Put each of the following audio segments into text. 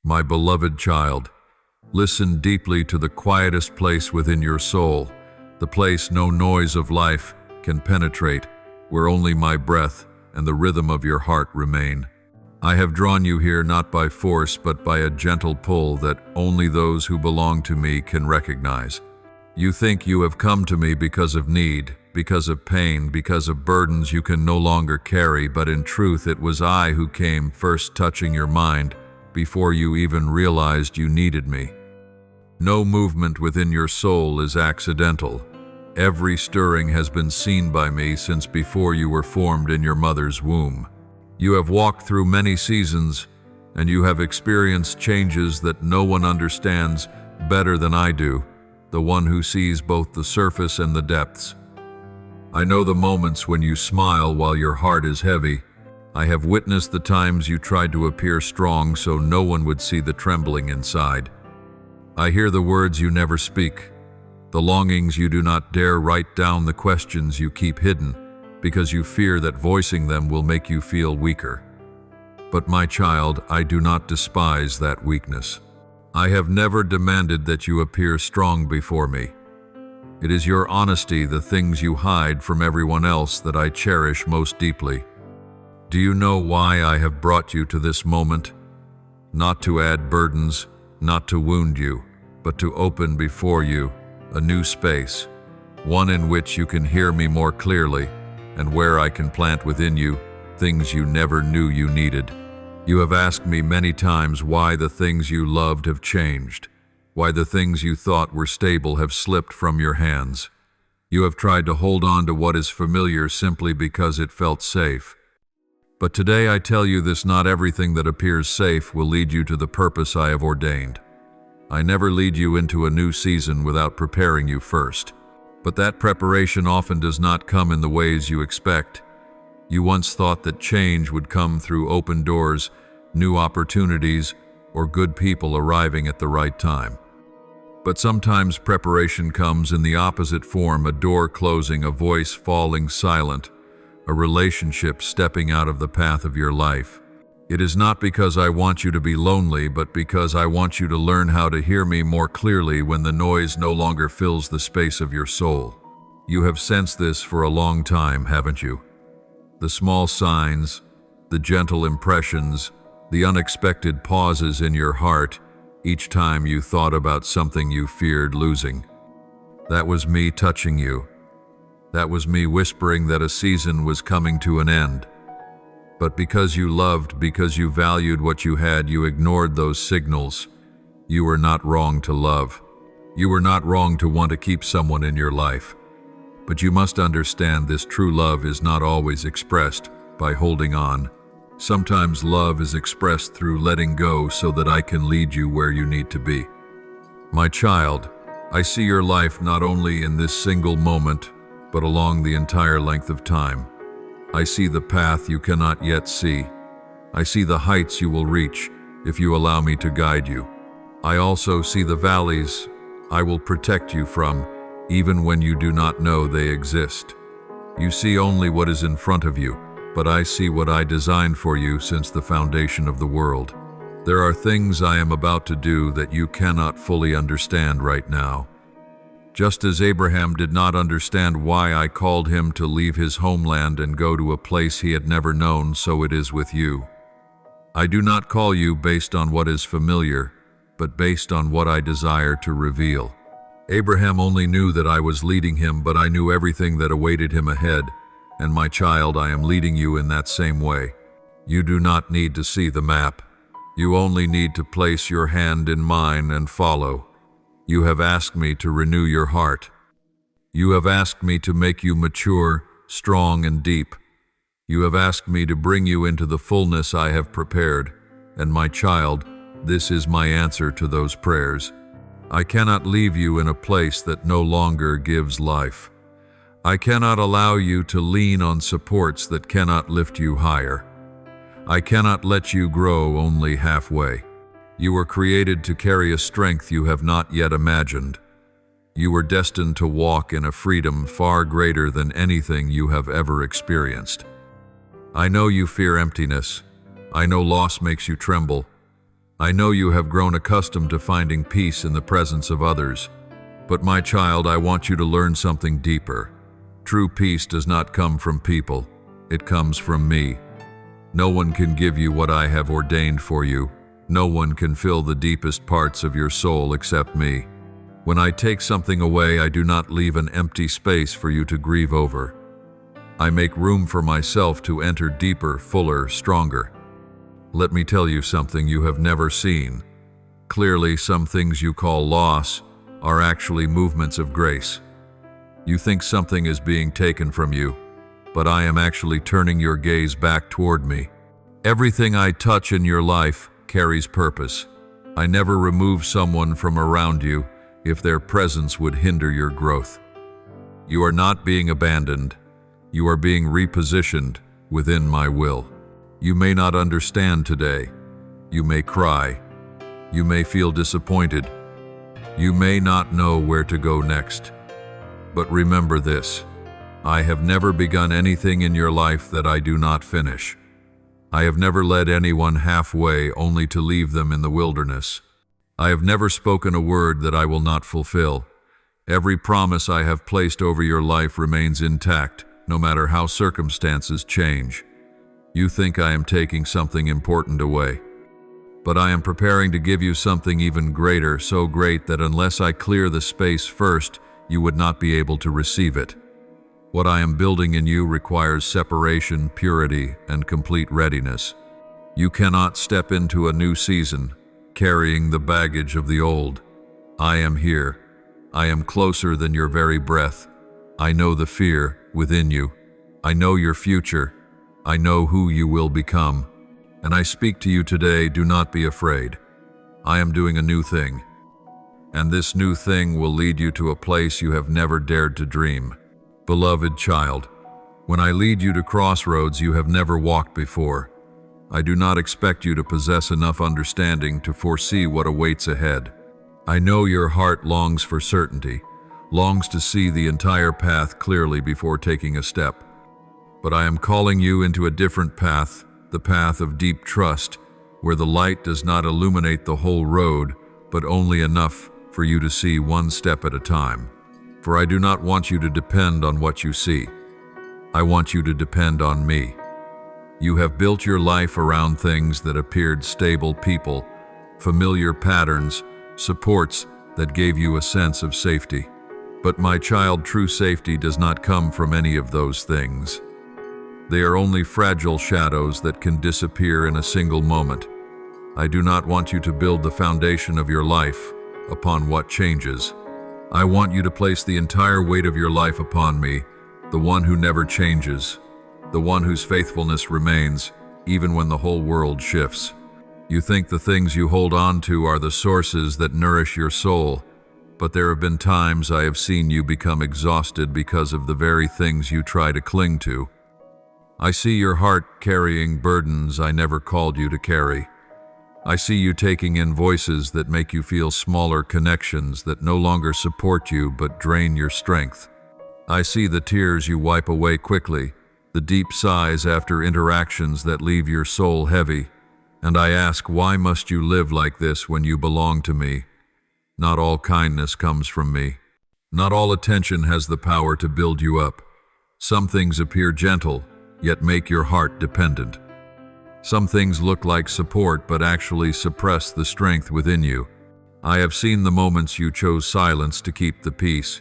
My beloved child, listen deeply to the quietest place within your soul, the place no noise of life can penetrate, where only my breath and the rhythm of your heart remain. I have drawn you here not by force but by a gentle pull that only those who belong to me can recognize. You think you have come to me because of need, because of pain, because of burdens you can no longer carry, but in truth it was I who came first, touching your mind before you even realized you needed me. No movement within your soul is accidental. Every stirring has been seen by me since before you were formed in your mother's womb. You have walked through many seasons, and you have experienced changes that no one understands better than I do, the one who sees both the surface and the depths. I know the moments when you smile while your heart is heavy. I have witnessed the times you tried to appear strong so no one would see the trembling inside. I hear the words you never speak, the longings you do not dare write down, the questions you keep hidden because you fear that voicing them will make you feel weaker. But my child, I do not despise that weakness. I have never demanded that you appear strong before me. It is your honesty, the things you hide from everyone else, that I cherish most deeply. Do you know why I have brought you to this moment? Not to add burdens, not to wound you, but to open before you a new space, one in which you can hear me more clearly, and where I can plant within you things you never knew you needed. You have asked me many times why the things you loved have changed, why the things you thought were stable have slipped from your hands. You have tried to hold on to what is familiar simply because it felt safe. But today I tell you this: not everything that appears safe will lead you to the purpose I have ordained. I never lead you into a new season without preparing you first. But that preparation often does not come in the ways you expect. You once thought that change would come through open doors, new opportunities, or good people arriving at the right time. But sometimes preparation comes in the opposite form: a door closing, a voice falling silent, a relationship stepping out of the path of your life. It is not because I want you to be lonely, but because I want you to learn how to hear me more clearly when the noise no longer fills the space of your soul. You have sensed this for a long time, haven't you? The small signs, the gentle impressions, the unexpected pauses in your heart each time you thought about something you feared losing. That was me touching you. That was me whispering that a season was coming to an end. But because you loved, because you valued what you had, you ignored those signals. You were not wrong to love. You were not wrong to want to keep someone in your life. But you must understand, this true love is not always expressed by holding on. Sometimes love is expressed through letting go so that I can lead you where you need to be. My child, I see your life not only in this single moment, but along the entire length of time. I see the path you cannot yet see. I see the heights you will reach if you allow me to guide you. I also see the valleys I will protect you from, even when you do not know they exist. You see only what is in front of you, but I see what I designed for you since the foundation of the world. There are things I am about to do that you cannot fully understand right now. Just as Abraham did not understand why I called him to leave his homeland and go to a place he had never known, so it is with you. I do not call you based on what is familiar, but based on what I desire to reveal. Abraham only knew that I was leading him, but I knew everything that awaited him ahead, and my child, I am leading you in that same way. You do not need to see the map. You only need to place your hand in mine and follow. You have asked me to renew your heart. You have asked me to make you mature, strong, and deep. You have asked me to bring you into the fullness I have prepared, and my child, this is my answer to those prayers. I cannot leave you in a place that no longer gives life. I cannot allow you to lean on supports that cannot lift you higher. I cannot let you grow only halfway. You were created to carry a strength you have not yet imagined. You were destined to walk in a freedom far greater than anything you have ever experienced. I know you fear emptiness. I know loss makes you tremble. I know you have grown accustomed to finding peace in the presence of others. But my child, I want you to learn something deeper. True peace does not come from people. It comes from me. No one can give you what I have ordained for you. No one can fill the deepest parts of your soul except me. When I take something away, I do not leave an empty space for you to grieve over. I make room for myself to enter deeper, fuller, stronger. Let me tell you something you have never seen. Clearly, some things you call loss are actually movements of grace. You think something is being taken from you, but I am actually turning your gaze back toward me. Everything I touch in your life carries purpose. I never remove someone from around you if their presence would hinder your growth. You are not being abandoned. You are being repositioned within my will. You may not understand today. You may cry. You may feel disappointed. You may not know where to go next. But remember this: I have never begun anything in your life that I do not finish. I have never led anyone halfway only to leave them in the wilderness. I have never spoken a word that I will not fulfill. Every promise I have placed over your life remains intact, no matter how circumstances change. You think I am taking something important away, but I am preparing to give you something even greater, so great that unless I clear the space first, you would not be able to receive it. What I am building in you requires separation, purity, and complete readiness. You cannot step into a new season carrying the baggage of the old. I am here. I am closer than your very breath. I know the fear within you. I know your future. I know who you will become. And I speak to you today, do not be afraid. I am doing a new thing. And this new thing will lead you to a place you have never dared to dream. Beloved child, when I lead you to crossroads you have never walked before, I do not expect you to possess enough understanding to foresee what awaits ahead. I know your heart longs for certainty, longs to see the entire path clearly before taking a step. But I am calling you into a different path, the path of deep trust, where the light does not illuminate the whole road, but only enough for you to see one step at a time. For I do not want you to depend on what you see. I want you to depend on me. You have built your life around things that appeared stable: people, familiar patterns, supports that gave you a sense of safety. But my child, true safety does not come from any of those things. They are only fragile shadows that can disappear in a single moment. I do not want you to build the foundation of your life upon what changes. I want you to place the entire weight of your life upon me, the one who never changes, the one whose faithfulness remains, even when the whole world shifts. You think the things you hold on to are the sources that nourish your soul, but there have been times I have seen you become exhausted because of the very things you try to cling to. I see your heart carrying burdens I never called you to carry. I see you taking in voices that make you feel smaller, connections that no longer support you but drain your strength. I see the tears you wipe away quickly, the deep sighs after interactions that leave your soul heavy. And I ask, why must you live like this when you belong to me? Not all kindness comes from me. Not all attention has the power to build you up. Some things appear gentle, yet make your heart dependent. Some things look like support but actually suppress the strength within you. I have seen the moments you chose silence to keep the peace,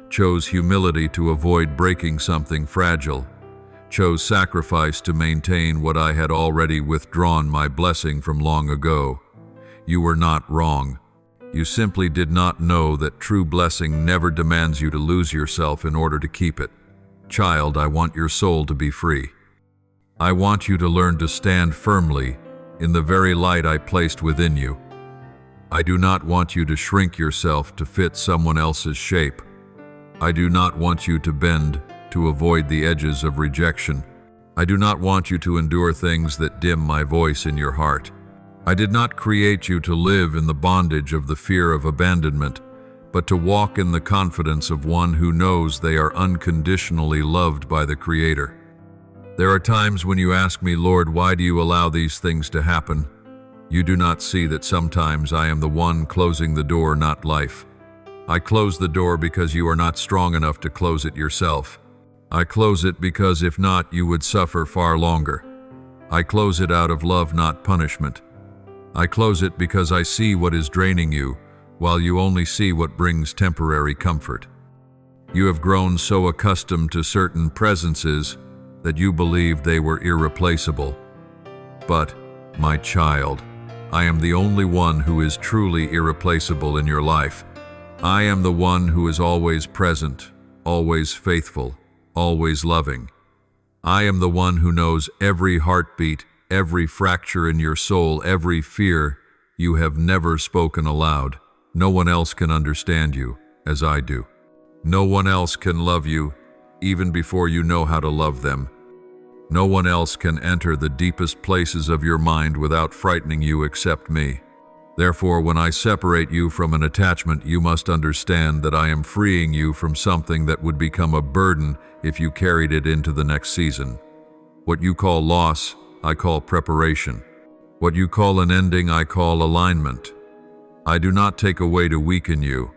chose humility to avoid breaking something fragile, chose sacrifice to maintain what I had already withdrawn my blessing from long ago. You were not wrong. You simply did not know that true blessing never demands you to lose yourself in order to keep it. Child, I want your soul to be free. I want you to learn to stand firmly in the very light I placed within you. I do not want you to shrink yourself to fit someone else's shape. I do not want you to bend to avoid the edges of rejection. I do not want you to endure things that dim my voice in your heart. I did not create you to live in the bondage of the fear of abandonment, but to walk in the confidence of one who knows they are unconditionally loved by the Creator. There are times when you ask me, Lord, why do you allow these things to happen? You do not see that sometimes I am the one closing the door, not life. I close the door because you are not strong enough to close it yourself. I close it because if not, you would suffer far longer. I close it out of love, not punishment. I close it because I see what is draining you, while you only see what brings temporary comfort. You have grown so accustomed to certain presences that you believe they were irreplaceable. But, my child, I am the only one who is truly irreplaceable in your life. I am the one who is always present, always faithful, always loving. I am the one who knows every heartbeat, every fracture in your soul, every fear you have never spoken aloud. No one else can understand you as I do. No one else can love you even before you know how to love them. No one else can enter the deepest places of your mind without frightening you except me. Therefore, when I separate you from an attachment, you must understand that I am freeing you from something that would become a burden if you carried it into the next season. What you call loss, I call preparation. What you call an ending, I call alignment. I do not take away to weaken you.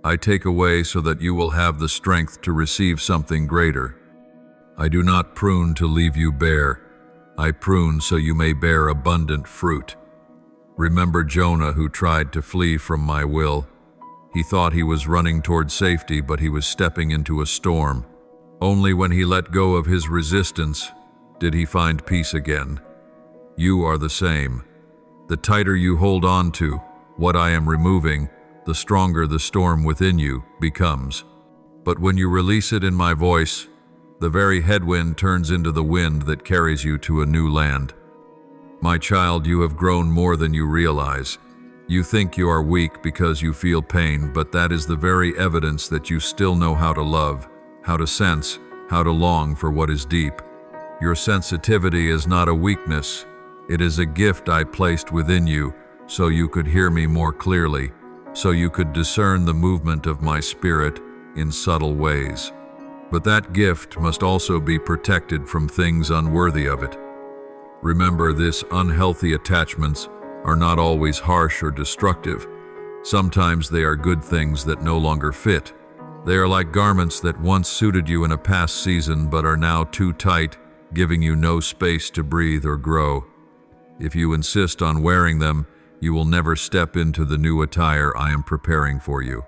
I take away so that you will have the strength to receive something greater. I do not prune to leave you bare. I prune so you may bear abundant fruit. Remember Jonah, who tried to flee from my will. He thought he was running toward safety, but he was stepping into a storm. Only when he let go of his resistance did he find peace again. You are the same. The tighter you hold on to what I am removing, the stronger the storm within you becomes. But when you release it in my voice, the very headwind turns into the wind that carries you to a new land. My child, you have grown more than you realize. You think you are weak because you feel pain, but that is the very evidence that you still know how to love, how to sense, how to long for what is deep. Your sensitivity is not a weakness. It is a gift I placed within you so you could hear me more clearly, so you could discern the movement of my spirit in subtle ways. But that gift must also be protected from things unworthy of it. Remember, this unhealthy attachments are not always harsh or destructive. Sometimes they are good things that no longer fit. They are like garments that once suited you in a past season but are now too tight, giving you no space to breathe or grow. If you insist on wearing them, you will never step into the new attire I am preparing for you.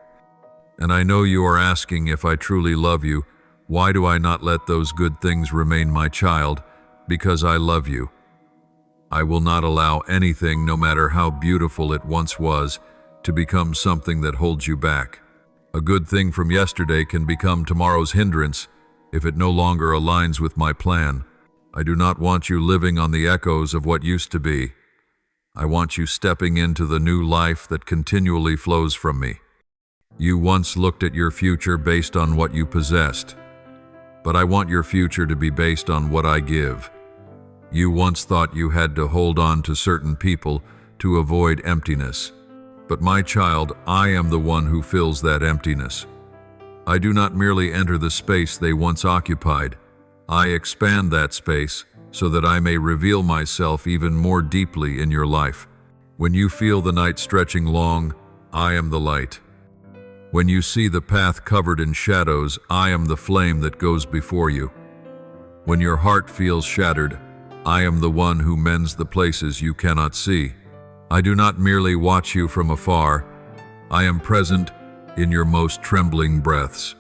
And I know you are asking, if I truly love you, why do I not let those good things remain, my child? Because I love you. I will not allow anything, no matter how beautiful it once was, to become something that holds you back. A good thing from yesterday can become tomorrow's hindrance if it no longer aligns with my plan. I do not want you living on the echoes of what used to be. I want you stepping into the new life that continually flows from me. You once looked at your future based on what you possessed, but I want your future to be based on what I give. You once thought you had to hold on to certain people to avoid emptiness. But my child, I am the one who fills that emptiness. I do not merely enter the space they once occupied. I expand that space so that I may reveal myself even more deeply in your life. When you feel the night stretching long, I am the light. When you see the path covered in shadows, I am the flame that goes before you. When your heart feels shattered, I am the one who mends the places you cannot see. I do not merely watch you from afar. I am present in your most trembling breaths.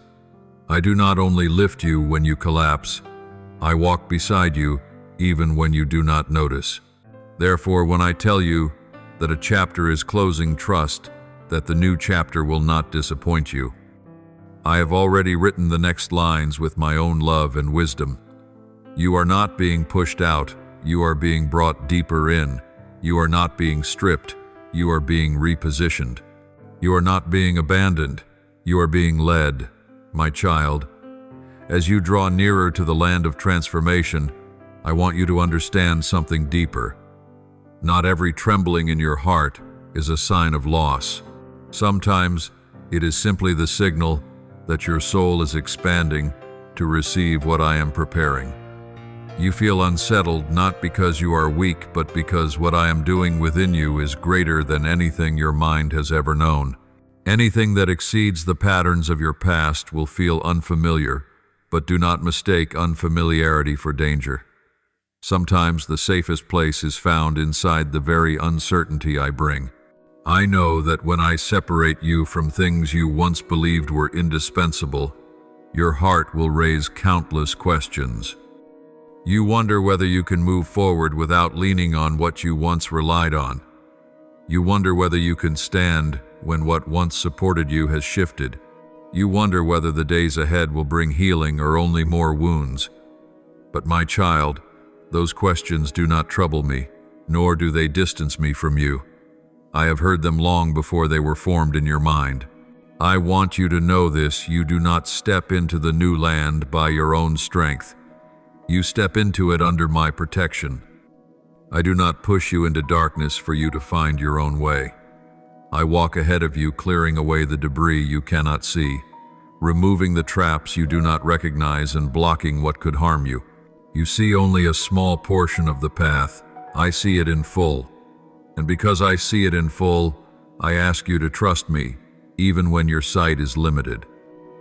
I do not only lift you when you collapse. I walk beside you even when you do not notice. Therefore, when I tell you that a chapter is closing, trust that the new chapter will not disappoint you. I have already written the next lines with my own love and wisdom. You are not being pushed out, you are being brought deeper in. You are not being stripped, you are being repositioned. You are not being abandoned, you are being led, my child. As you draw nearer to the land of transformation, I want you to understand something deeper. Not every trembling in your heart is a sign of loss. Sometimes it is simply the signal that your soul is expanding to receive what I am preparing. You feel unsettled not because you are weak, but because what I am doing within you is greater than anything your mind has ever known. Anything that exceeds the patterns of your past will feel unfamiliar, but do not mistake unfamiliarity for danger. Sometimes the safest place is found inside the very uncertainty I bring. I know that when I separate you from things you once believed were indispensable, your heart will raise countless questions. You wonder whether you can move forward without leaning on what you once relied on. You wonder whether you can stand when what once supported you has shifted. You wonder whether the days ahead will bring healing or only more wounds. But my child, those questions do not trouble me, nor do they distance me from you. I have heard them long before they were formed in your mind. I want you to know this: you do not step into the new land by your own strength. You step into it under my protection. I do not push you into darkness for you to find your own way. I walk ahead of you, clearing away the debris you cannot see, removing the traps you do not recognize and blocking what could harm you. You see only a small portion of the path. I see it in full. And because I see it in full, I ask you to trust me, even when your sight is limited.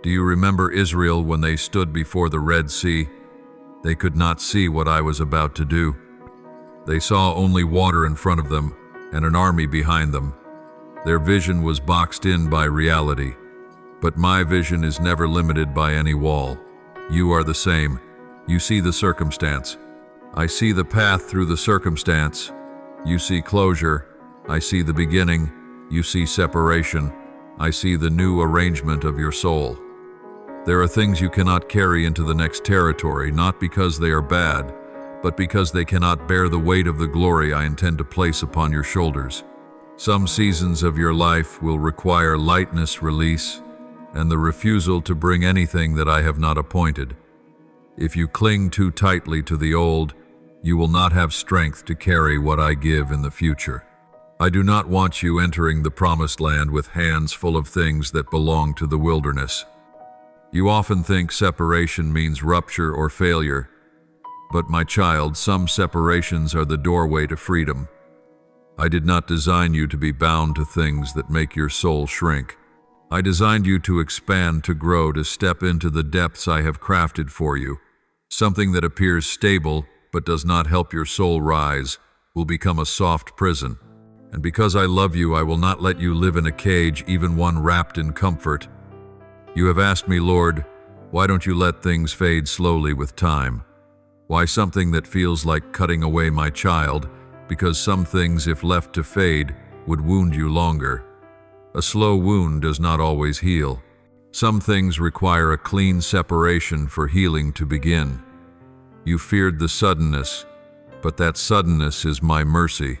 Do you remember Israel when they stood before the Red Sea? They could not see what I was about to do. They saw only water in front of them and an army behind them. Their vision was boxed in by reality. But my vision is never limited by any wall. You are the same. You see the circumstance. I see the path through the circumstance. You see closure. I see the beginning. You see separation. I see the new arrangement of your soul. There are things you cannot carry into the next territory, not because they are bad, but because they cannot bear the weight of the glory I intend to place upon your shoulders. Some seasons of your life will require lightness, release, and the refusal to bring anything that I have not appointed. If you cling too tightly to the old, you will not have strength to carry what I give in the future. I do not want you entering the promised land with hands full of things that belong to the wilderness. You often think separation means rupture or failure, but my child, some separations are the doorway to freedom. I did not design you to be bound to things that make your soul shrink. I designed you to expand, to grow, to step into the depths I have crafted for you. Something that appears stable but does not help your soul rise will become a soft prison. And because I love you, I will not let you live in a cage, even one wrapped in comfort. You have asked me, Lord, why don't you let things fade slowly with time? Why something that feels like cutting away my child? Because some things, if left to fade, would wound you longer. A slow wound does not always heal. Some things require a clean separation for healing to begin. You feared the suddenness, but that suddenness is my mercy.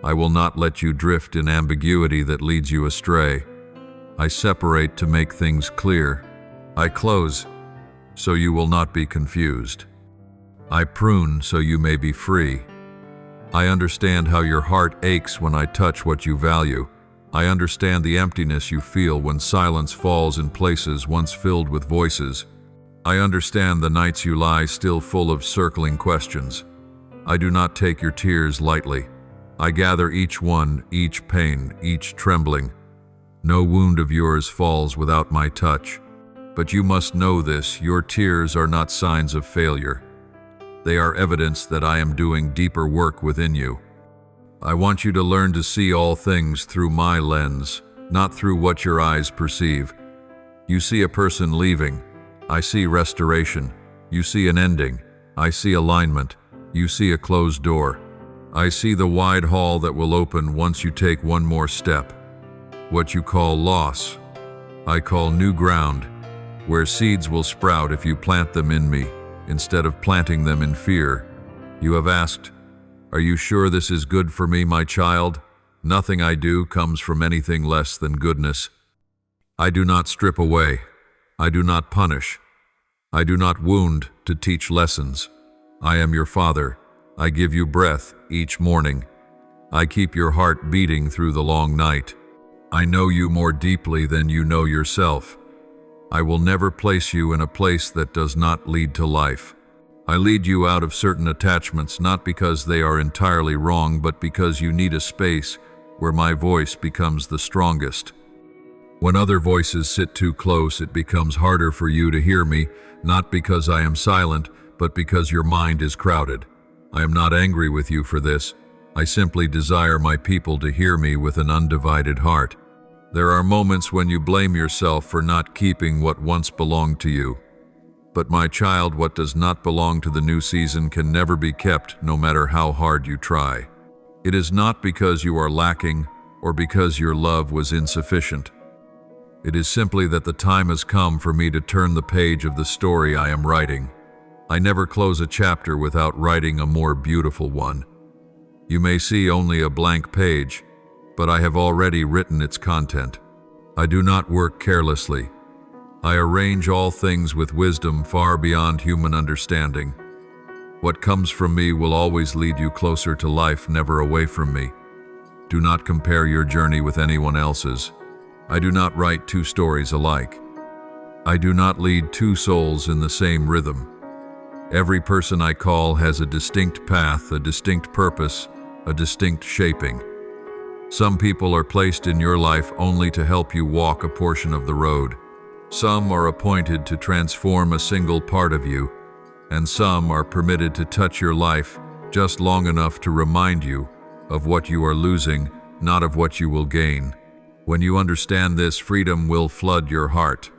I will not let you drift in ambiguity that leads you astray. I separate to make things clear. I close so you will not be confused. I prune so you may be free. I understand how your heart aches when I touch what you value. I understand the emptiness you feel when silence falls in places once filled with voices. I understand the nights you lie still full of circling questions. I do not take your tears lightly. I gather each one, each pain, each trembling. No wound of yours falls without my touch. But you must know this: your tears are not signs of failure. They are evidence that I am doing deeper work within you. I want you to learn to see all things through my lens, not through what your eyes perceive. You see a person leaving. I see restoration. You see an ending. I see alignment. You see a closed door. I see the wide hall that will open once you take one more step. What you call loss, I call new ground, where seeds will sprout if you plant them in me, instead of planting them in fear. You have asked, are you sure this is good for me, my child? Nothing I do comes from anything less than goodness. I do not strip away. I do not punish. I do not wound to teach lessons. I am your father. I give you breath each morning. I keep your heart beating through the long night. I know you more deeply than you know yourself. I will never place you in a place that does not lead to life. I lead you out of certain attachments not because they are entirely wrong, but because you need a space where my voice becomes the strongest. When other voices sit too close, it becomes harder for you to hear me, not because I am silent, but because your mind is crowded. I am not angry with you for this. I simply desire my people to hear me with an undivided heart. There are moments when you blame yourself for not keeping what once belonged to you. But my child, what does not belong to the new season can never be kept, no matter how hard you try. It is not because you are lacking or because your love was insufficient. It is simply that the time has come for me to turn the page of the story I am writing. I never close a chapter without writing a more beautiful one. You may see only a blank page, but I have already written its content. I do not work carelessly. I arrange all things with wisdom far beyond human understanding. What comes from me will always lead you closer to life, never away from me. Do not compare your journey with anyone else's. I do not write two stories alike. I do not lead two souls in the same rhythm. Every person I call has a distinct path, a distinct purpose, a distinct shaping. Some people are placed in your life only to help you walk a portion of the road. Some are appointed to transform a single part of you, and some are permitted to touch your life just long enough to remind you of what you are losing, not of what you will gain. When you understand this, freedom will flood your heart.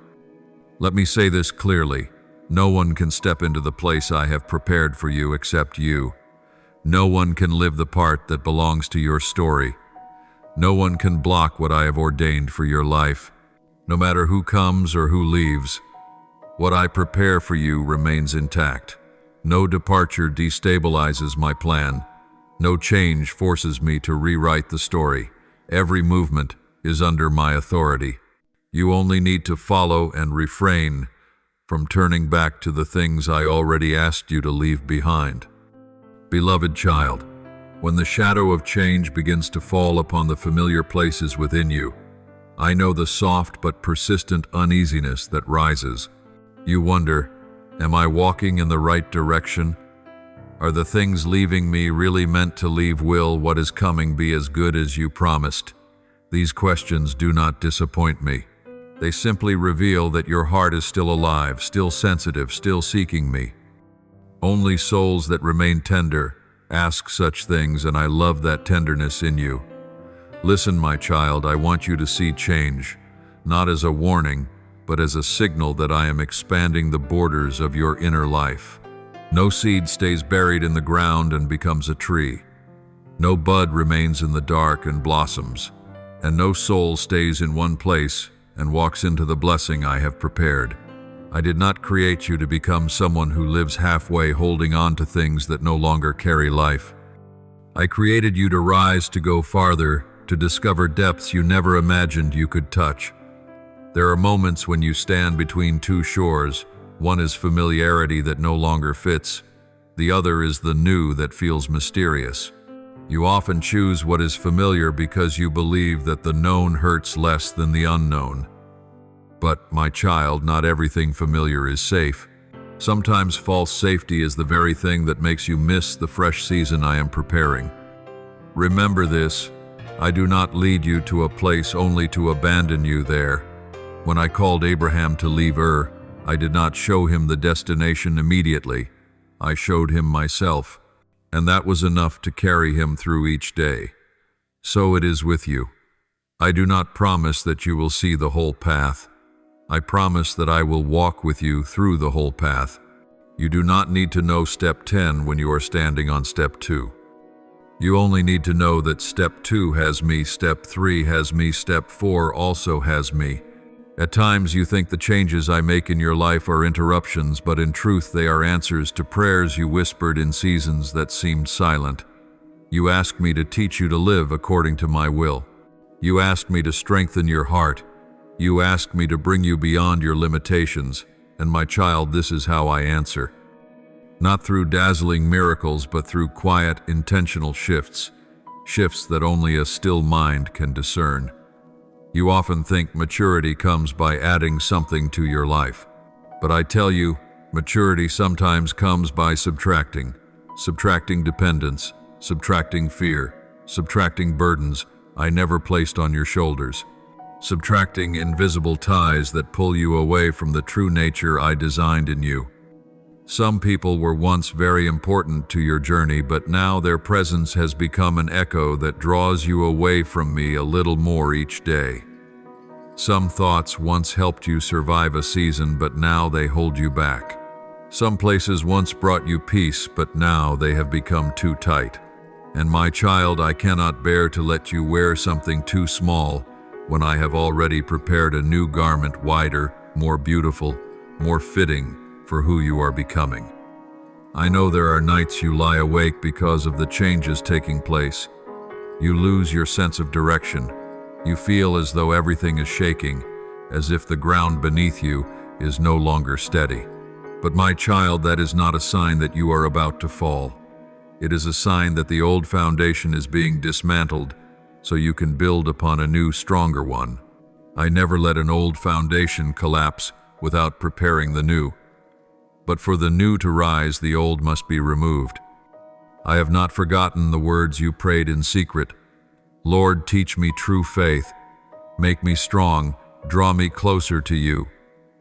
Let me say this clearly. No one can step into the place I have prepared for you except you. No one can live the part that belongs to your story. No one can block what I have ordained for your life. No matter who comes or who leaves, what I prepare for you remains intact. No departure destabilizes my plan. No change forces me to rewrite the story. Every movement is under my authority. You only need to follow and refrain from turning back to the things I already asked you to leave behind. Beloved child, when the shadow of change begins to fall upon the familiar places within you, I know the soft but persistent uneasiness that rises. You wonder, am I walking in the right direction? Are the things leaving me really meant to leave? Will what is coming be as good as you promised? These questions do not disappoint me. They simply reveal that your heart is still alive, still sensitive, still seeking me. Only souls that remain tender ask such things, and I love that tenderness in you. Listen, my child, I want you to see change, not as a warning, but as a signal that I am expanding the borders of your inner life. No seed stays buried in the ground and becomes a tree. No bud remains in the dark and blossoms, and no soul stays in one place and walks into the blessing I have prepared. I did not create you to become someone who lives halfway, holding on to things that no longer carry life. I created you to rise, to go farther, to discover depths you never imagined you could touch. There are moments when you stand between two shores. One is familiarity that no longer fits. The other is the new that feels mysterious. You often choose what is familiar because you believe that the known hurts less than the unknown. But, my child, not everything familiar is safe. Sometimes false safety is the very thing that makes you miss the fresh season I am preparing. Remember this, I do not lead you to a place only to abandon you there. When I called Abraham to leave Ur, I did not show him the destination immediately. I showed him myself, and that was enough to carry him through each day. So it is with you. I do not promise that you will see the whole path. I promise that I will walk with you through the whole path. You do not need to know step 10 when you are standing on step 2. You only need to know that step 2 has me, step 3 has me, step 4 also has me. At times you think the changes I make in your life are interruptions, but in truth they are answers to prayers you whispered in seasons that seemed silent. You asked me to teach you to live according to my will. You asked me to strengthen your heart. You asked me to bring you beyond your limitations, and my child, this is how I answer. Not through dazzling miracles, but through quiet, intentional shifts that only a still mind can discern. You often think maturity comes by adding something to your life, but I tell you, Maturity sometimes comes by subtracting. Subtracting dependence, subtracting fear, subtracting burdens I never placed on your shoulders. Subtracting invisible ties that pull you away from the true nature I designed in you. Some people were once very important to your journey, but now their presence has become an echo that draws you away from me a little more each day. Some thoughts once helped you survive a season, but now they hold you back. Some places once brought you peace, but now they have become too tight. And my child, I cannot bear to let you wear something too small when I have already prepared a new garment wider, more beautiful, more fitting for who you are becoming. I know there are nights you lie awake because of the changes taking place. You lose your sense of direction. You feel as though everything is shaking, as if the ground beneath you is no longer steady. But my child, that is not a sign that you are about to fall. It is a sign that the old foundation is being dismantled so you can build upon a new, stronger one. I never let an old foundation collapse without preparing the new. But for the new to rise, the old must be removed. I have not forgotten the words you prayed in secret. Lord, teach me true faith. Make me strong. Draw me closer to you.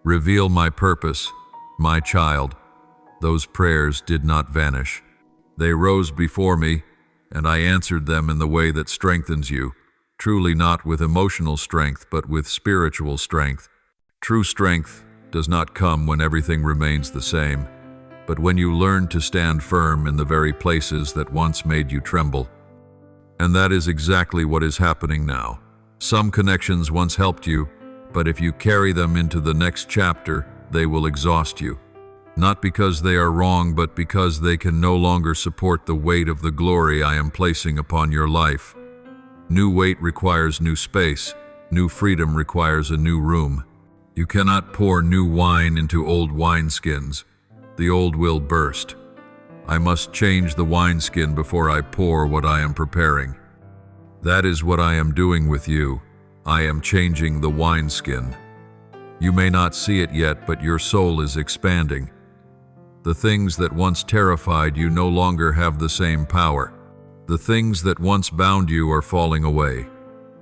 Reveal my purpose, my child. Those prayers did not vanish. They rose before me, and I answered them in the way that strengthens you, truly not with emotional strength, but with spiritual strength. True strength does not come when everything remains the same, but when you learn to stand firm in the very places that once made you tremble. And that is exactly what is happening now. Some connections once helped you, but if you carry them into the next chapter, they will exhaust you. Not because they are wrong, but because they can no longer support the weight of the glory I am placing upon your life. New weight requires new space. New freedom requires a new room. You cannot pour new wine into old wineskins. The old will burst. I must change the wineskin before I pour what I am preparing. That is what I am doing with you. I am changing the wineskin. You may not see it yet, but your soul is expanding. The things that once terrified you no longer have the same power. The things that once bound you are falling away.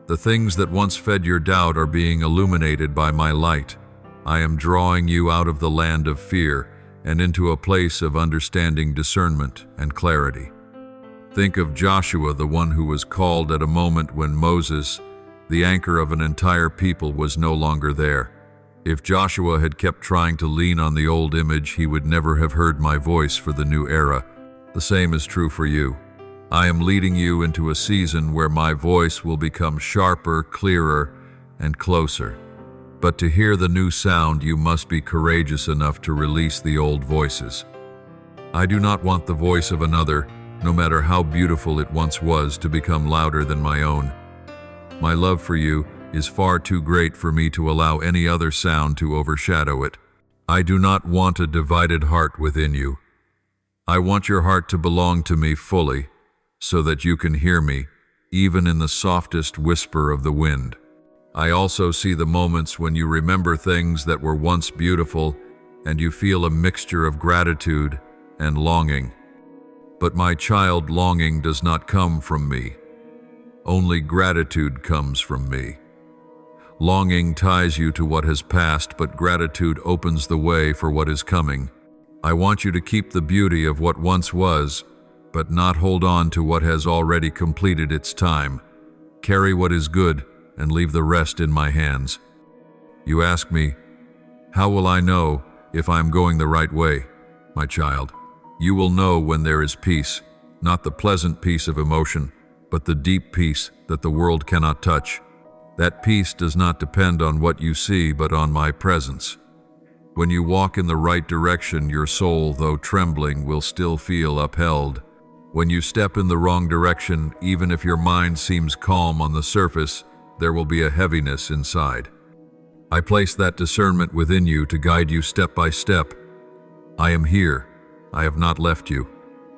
The things that once fed your doubt are being illuminated by my light. I am drawing you out of the land of fear and into a place of understanding, discernment, and clarity. Think of Joshua, the one who was called at a moment when Moses, the anchor of an entire people, was no longer there. If Joshua had kept trying to lean on the old image, he would never have heard my voice for the new era. The same is true for you. I am leading you into a season where my voice will become sharper, clearer, and closer. But to hear the new sound, you must be courageous enough to release the old voices. I do not want the voice of another, no matter how beautiful it once was, to become louder than my own. My love for you is far too great for me to allow any other sound to overshadow it. I do not want a divided heart within you. I want your heart to belong to me fully, so that you can hear me, even in the softest whisper of the wind. I also see the moments when you remember things that were once beautiful, and you feel a mixture of gratitude and longing. But my child, longing does not come from me. Only gratitude comes from me. Longing ties you to what has passed, but gratitude opens the way for what is coming. I want you to keep the beauty of what once was, but not hold on to what has already completed its time. Carry what is good and leave the rest in my hands. You ask me, how will I know if I am going the right way? My child, you will know when there is peace, not the pleasant peace of emotion, but the deep peace that the world cannot touch. That peace does not depend on what you see, but on my presence. When you walk in the right direction, your soul, though trembling, will still feel upheld. When you step in the wrong direction, even if your mind seems calm on the surface, there will be a heaviness inside. I place that discernment within you to guide you step by step. I am here. I have not left you.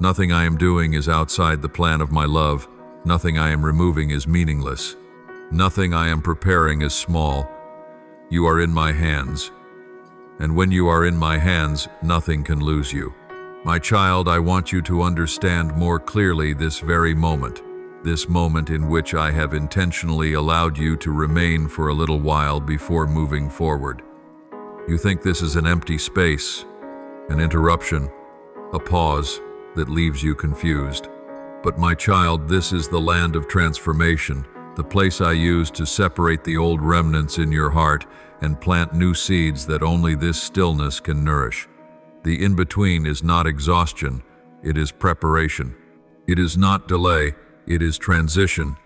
Nothing I am doing is outside the plan of my love. Nothing I am removing is meaningless. Nothing I am preparing is small. You are in my hands. And when you are in my hands, nothing can lose you. My child, I want you to understand more clearly this moment in which I have intentionally allowed you to remain for a little while before moving forward. You think this is an empty space, an interruption, a pause that leaves you confused. But my child, this is the land of transformation, the place I use to separate the old remnants in your heart and plant new seeds that only this stillness can nourish. The in-between is not exhaustion, it is preparation. It is not delay, it is transition.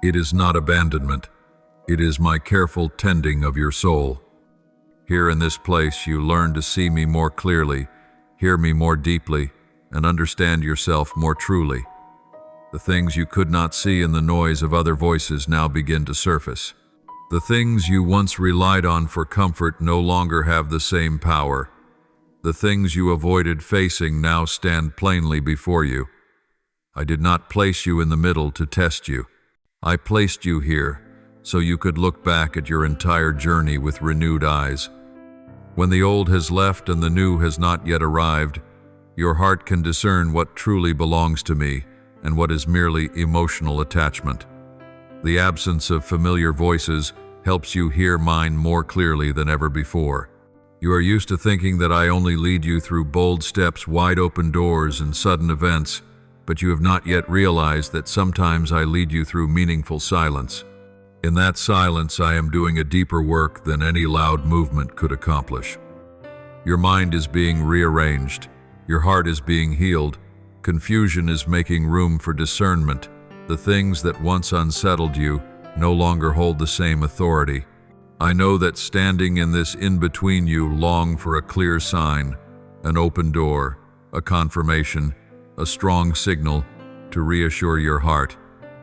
It is not abandonment, it is my careful tending of your soul. Here in this place you learn to see me more clearly, hear me more deeply, and understand yourself more truly. The things you could not see in the noise of other voices now begin to surface. The things you once relied on for comfort no longer have the same power. The things you avoided facing now stand plainly before you. I did not place you in the middle to test you. I placed you here so you could look back at your entire journey with renewed eyes. When the old has left and the new has not yet arrived, your heart can discern what truly belongs to me and what is merely emotional attachment. The absence of familiar voices helps you hear mine more clearly than ever before. You are used to thinking that I only lead you through bold steps, wide open doors, and sudden events, but you have not yet realized that sometimes I lead you through meaningful silence. In that silence, I am doing a deeper work than any loud movement could accomplish. Your mind is being rearranged. Your heart is being healed. Confusion is making room for discernment. The things that once unsettled you no longer hold the same authority. I know that standing in this in-between you long for a clear sign, an open door, a confirmation, a strong signal to reassure your heart.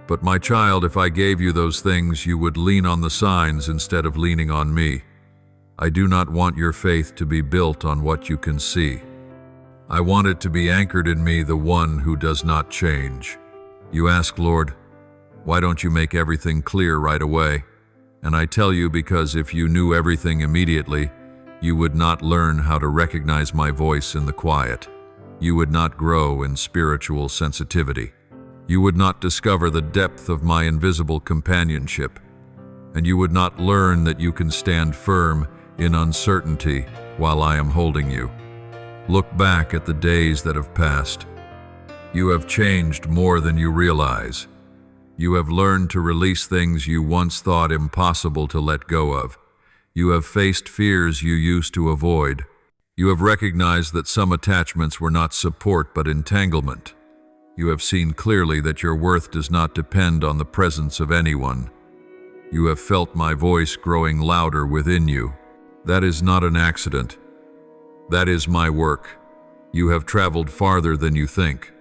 But my child, if I gave you those things, you would lean on the signs instead of leaning on me. I do not want your faith to be built on what you can see. I want it to be anchored in me, the one who does not change. You ask, Lord, why don't you make everything clear right away? And I tell you, because if you knew everything immediately, you would not learn how to recognize my voice in the quiet. You would not grow in spiritual sensitivity. You would not discover the depth of my invisible companionship. And you would not learn that you can stand firm in uncertainty while I am holding you. Look back at the days that have passed. You have changed more than you realize. You have learned to release things you once thought impossible to let go of. You have faced fears you used to avoid. You have recognized that some attachments were not support but entanglement. You have seen clearly that your worth does not depend on the presence of anyone. You have felt my voice growing louder within you. That is not an accident. That is my work. You have traveled farther than you think.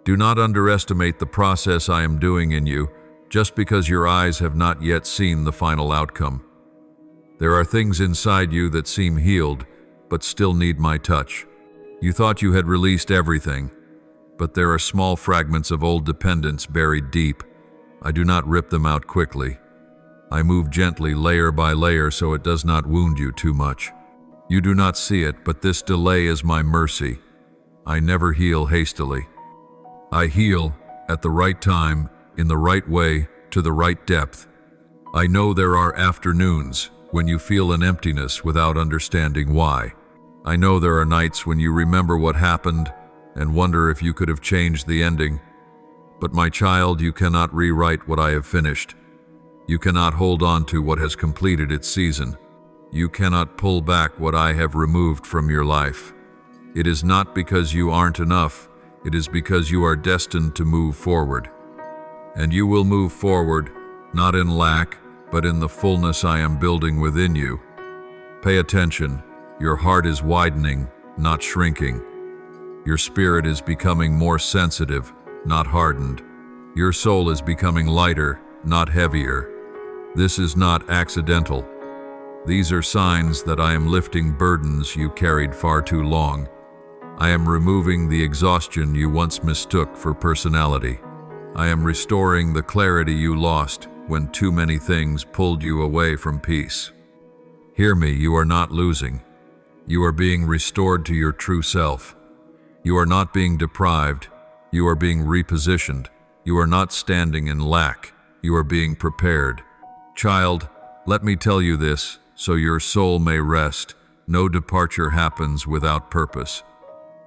Do not underestimate the process I am doing in you, just because your eyes have not yet seen the final outcome. There are things inside you that seem healed, but still need my touch. You thought you had released everything, but there are small fragments of old dependence buried deep. I do not rip them out quickly. I move gently, layer by layer, so it does not wound you too much. You do not see it, but this delay is my mercy. I never heal hastily. I heal at the right time, in the right way, to the right depth. I know there are afternoons when you feel an emptiness without understanding why. I know there are nights when you remember what happened and wonder if you could have changed the ending. But my child, you cannot rewrite what I have finished. You cannot hold on to what has completed its season. You cannot pull back what I have removed from your life. It is not because you aren't enough. It is because you are destined to move forward. And you will move forward, not in lack, but in the fullness I am building within you. Pay attention. Your heart is widening, not shrinking. Your spirit is becoming more sensitive, not hardened. Your soul is becoming lighter, not heavier. This is not accidental. These are signs that I am lifting burdens you carried far too long. I am removing the exhaustion you once mistook for personality. I am restoring the clarity you lost when too many things pulled you away from peace. Hear me, you are not losing. You are being restored to your true self. You are not being deprived. You are being repositioned. You are not standing in lack. You are being prepared. Child, let me tell you this, so your soul may rest. No departure happens without purpose.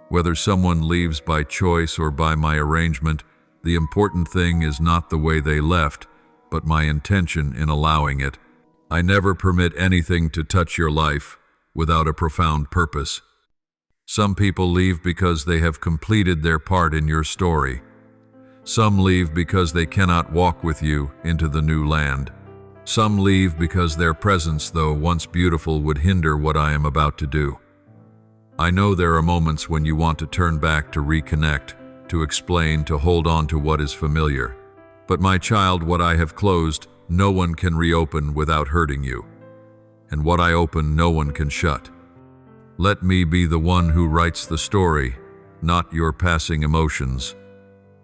Whether someone leaves by choice or by my arrangement, the important thing is not the way they left, but my intention in allowing it. I never permit anything to touch your life without a profound purpose. Some people leave because they have completed their part in your story. Some leave because they cannot walk with you into the new land. Some leave because their presence, though once beautiful, would hinder what I am about to do. I know there are moments when you want to turn back to reconnect, to explain, to hold on to what is familiar. But my child, what I have closed, no one can reopen without hurting you. And what I open, no one can shut. Let me be the one who writes the story, not your passing emotions.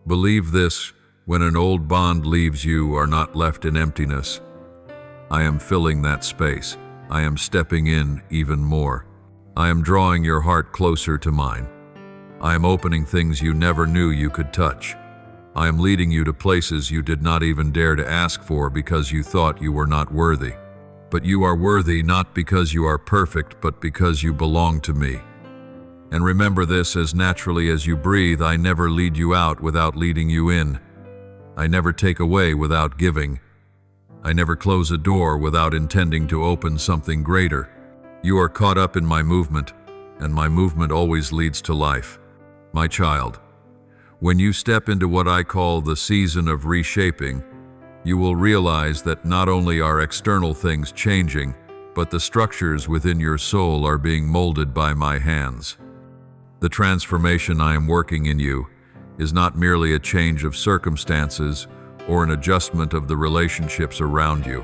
Believe this, when an old bond leaves, you are not left in emptiness. I am filling that space. I am stepping in even more. I am drawing your heart closer to mine. I am opening things you never knew you could touch. I am leading you to places you did not even dare to ask for because you thought you were not worthy. But you are worthy not because you are perfect, but because you belong to me. And remember this, as naturally as you breathe, I never lead you out without leading you in. I never take away without giving. I never close a door without intending to open something greater. You are caught up in my movement, and my movement always leads to life. My child, when you step into what I call the season of reshaping, you will realize that not only are external things changing, but the structures within your soul are being molded by my hands. The transformation I am working in you is not merely a change of circumstances or an adjustment of the relationships around you.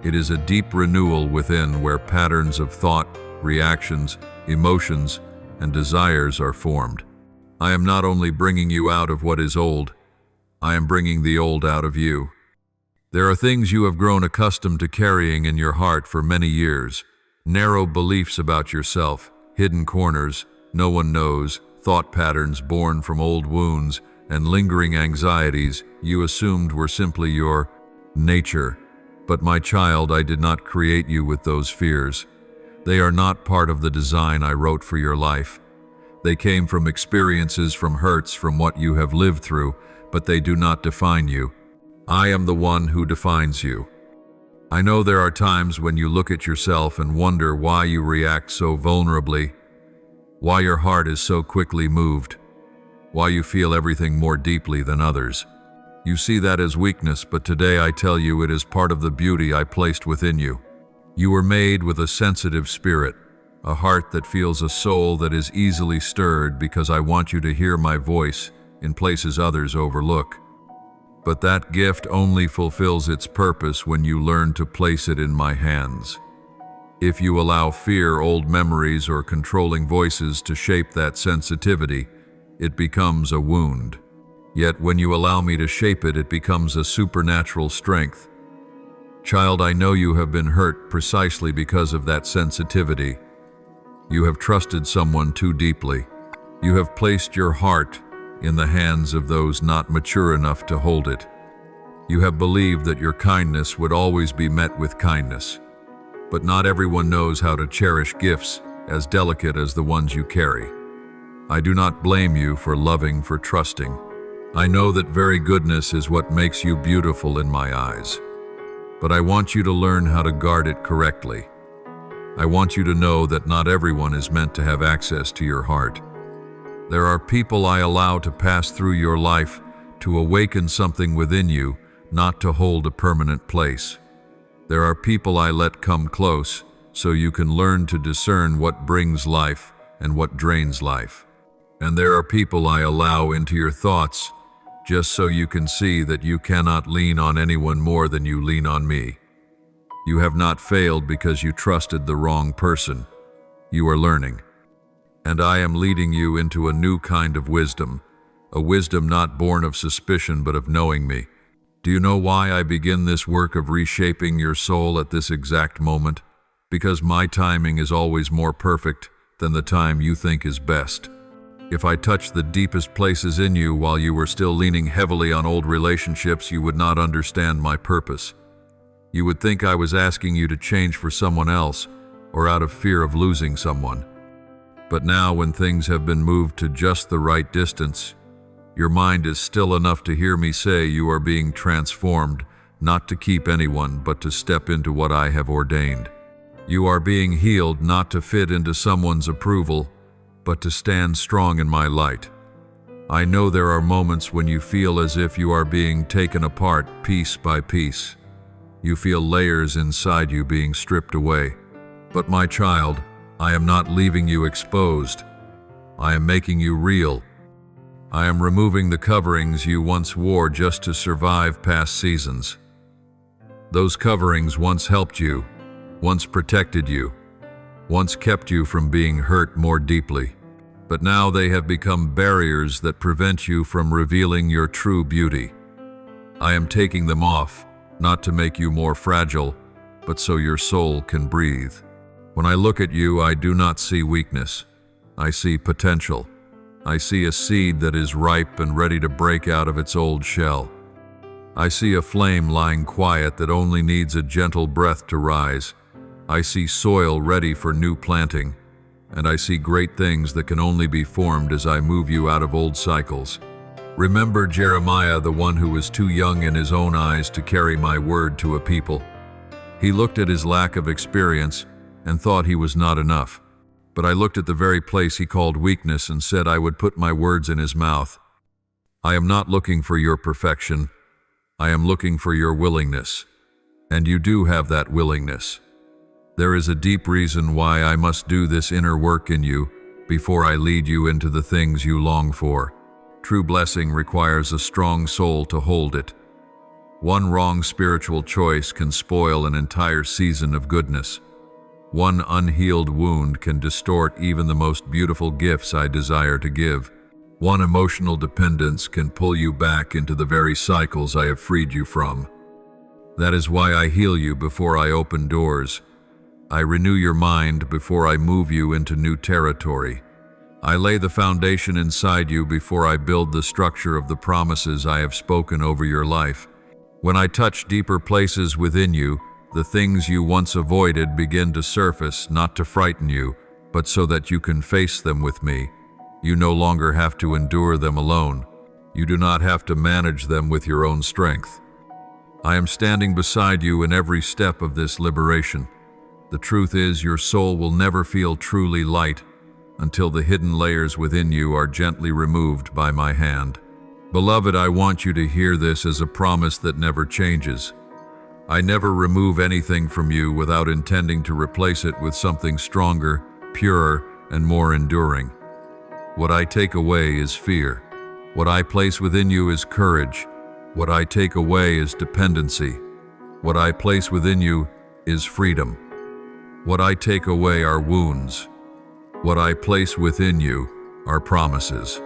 It is a deep renewal within, where patterns of thought, reactions, emotions, and desires are formed. I am not only bringing you out of what is old, I am bringing the old out of you. There are things you have grown accustomed to carrying in your heart for many years, narrow beliefs about yourself, hidden corners, no one knows, thought patterns born from old wounds, and lingering anxieties you assumed were simply your nature. But my child, I did not create you with those fears. They are not part of the design I wrote for your life. They came from experiences, from hurts, from what you have lived through, but they do not define you. I am the one who defines you. I know there are times when you look at yourself and wonder why you react so vulnerably, why your heart is so quickly moved, why you feel everything more deeply than others. You see that as weakness, but today I tell you it is part of the beauty I placed within you. You were made with a sensitive spirit, a heart that feels, a soul that is easily stirred, because I want you to hear my voice in places others overlook. But that gift only fulfills its purpose when you learn to place it in my hands. If you allow fear, old memories, or controlling voices to shape that sensitivity, it becomes a wound. Yet when you allow me to shape it, it becomes a supernatural strength. Child, I know you have been hurt precisely because of that sensitivity. You have trusted someone too deeply. You have placed your heart in the hands of those not mature enough to hold it. You have believed that your kindness would always be met with kindness. But not everyone knows how to cherish gifts as delicate as the ones you carry. I do not blame you for loving, for trusting. I know that very goodness is what makes you beautiful in my eyes. But I want you to learn how to guard it correctly. I want you to know that not everyone is meant to have access to your heart. There are people I allow to pass through your life to awaken something within you, not to hold a permanent place. There are people I let come close so you can learn to discern what brings life and what drains life. And there are people I allow into your thoughts just so you can see that you cannot lean on anyone more than you lean on me. You have not failed because you trusted the wrong person. You are learning. And I am leading you into a new kind of wisdom, a wisdom not born of suspicion but of knowing me. Do you know why I begin this work of reshaping your soul at this exact moment? Because my timing is always more perfect than the time you think is best. If I touched the deepest places in you while you were still leaning heavily on old relationships, you would not understand my purpose. You would think I was asking you to change for someone else, or out of fear of losing someone. But now, when things have been moved to just the right distance, your mind is still enough to hear me say you are being transformed, not to keep anyone, but to step into what I have ordained. You are being healed not to fit into someone's approval, but to stand strong in my light. I know there are moments when you feel as if you are being taken apart piece by piece. You feel layers inside you being stripped away. But my child, I am not leaving you exposed. I am making you real. I am removing the coverings you once wore just to survive past seasons. Those coverings once helped you, once protected you, once kept you from being hurt more deeply. But now they have become barriers that prevent you from revealing your true beauty. I am taking them off, not to make you more fragile, but so your soul can breathe. When I look at you, I do not see weakness. I see potential. I see a seed that is ripe and ready to break out of its old shell. I see a flame lying quiet that only needs a gentle breath to rise. I see soil ready for new planting, and I see great things that can only be formed as I move you out of old cycles. Remember Jeremiah, the one who was too young in his own eyes to carry my word to a people. He looked at his lack of experience and thought he was not enough. But I looked at the very place he called weakness and said I would put my words in his mouth. I am not looking for your perfection. I am looking for your willingness. And you do have that willingness. There is a deep reason why I must do this inner work in you before I lead you into the things you long for. True blessing requires a strong soul to hold it. One wrong spiritual choice can spoil an entire season of goodness. One unhealed wound can distort even the most beautiful gifts I desire to give. One emotional dependence can pull you back into the very cycles I have freed you from. That is why I heal you before I open doors. I renew your mind before I move you into new territory. I lay the foundation inside you before I build the structure of the promises I have spoken over your life. When I touch deeper places within you, the things you once avoided begin to surface, not to frighten you, but so that you can face them with me. You no longer have to endure them alone. You do not have to manage them with your own strength. I am standing beside you in every step of this liberation. The truth is, your soul will never feel truly light until the hidden layers within you are gently removed by my hand. Beloved, I want you to hear this as a promise that never changes. I never remove anything from you without intending to replace it with something stronger, purer, and more enduring. What I take away is fear. What I place within you is courage. What I take away is dependency. What I place within you is freedom. What I take away are wounds. What I place within you are promises.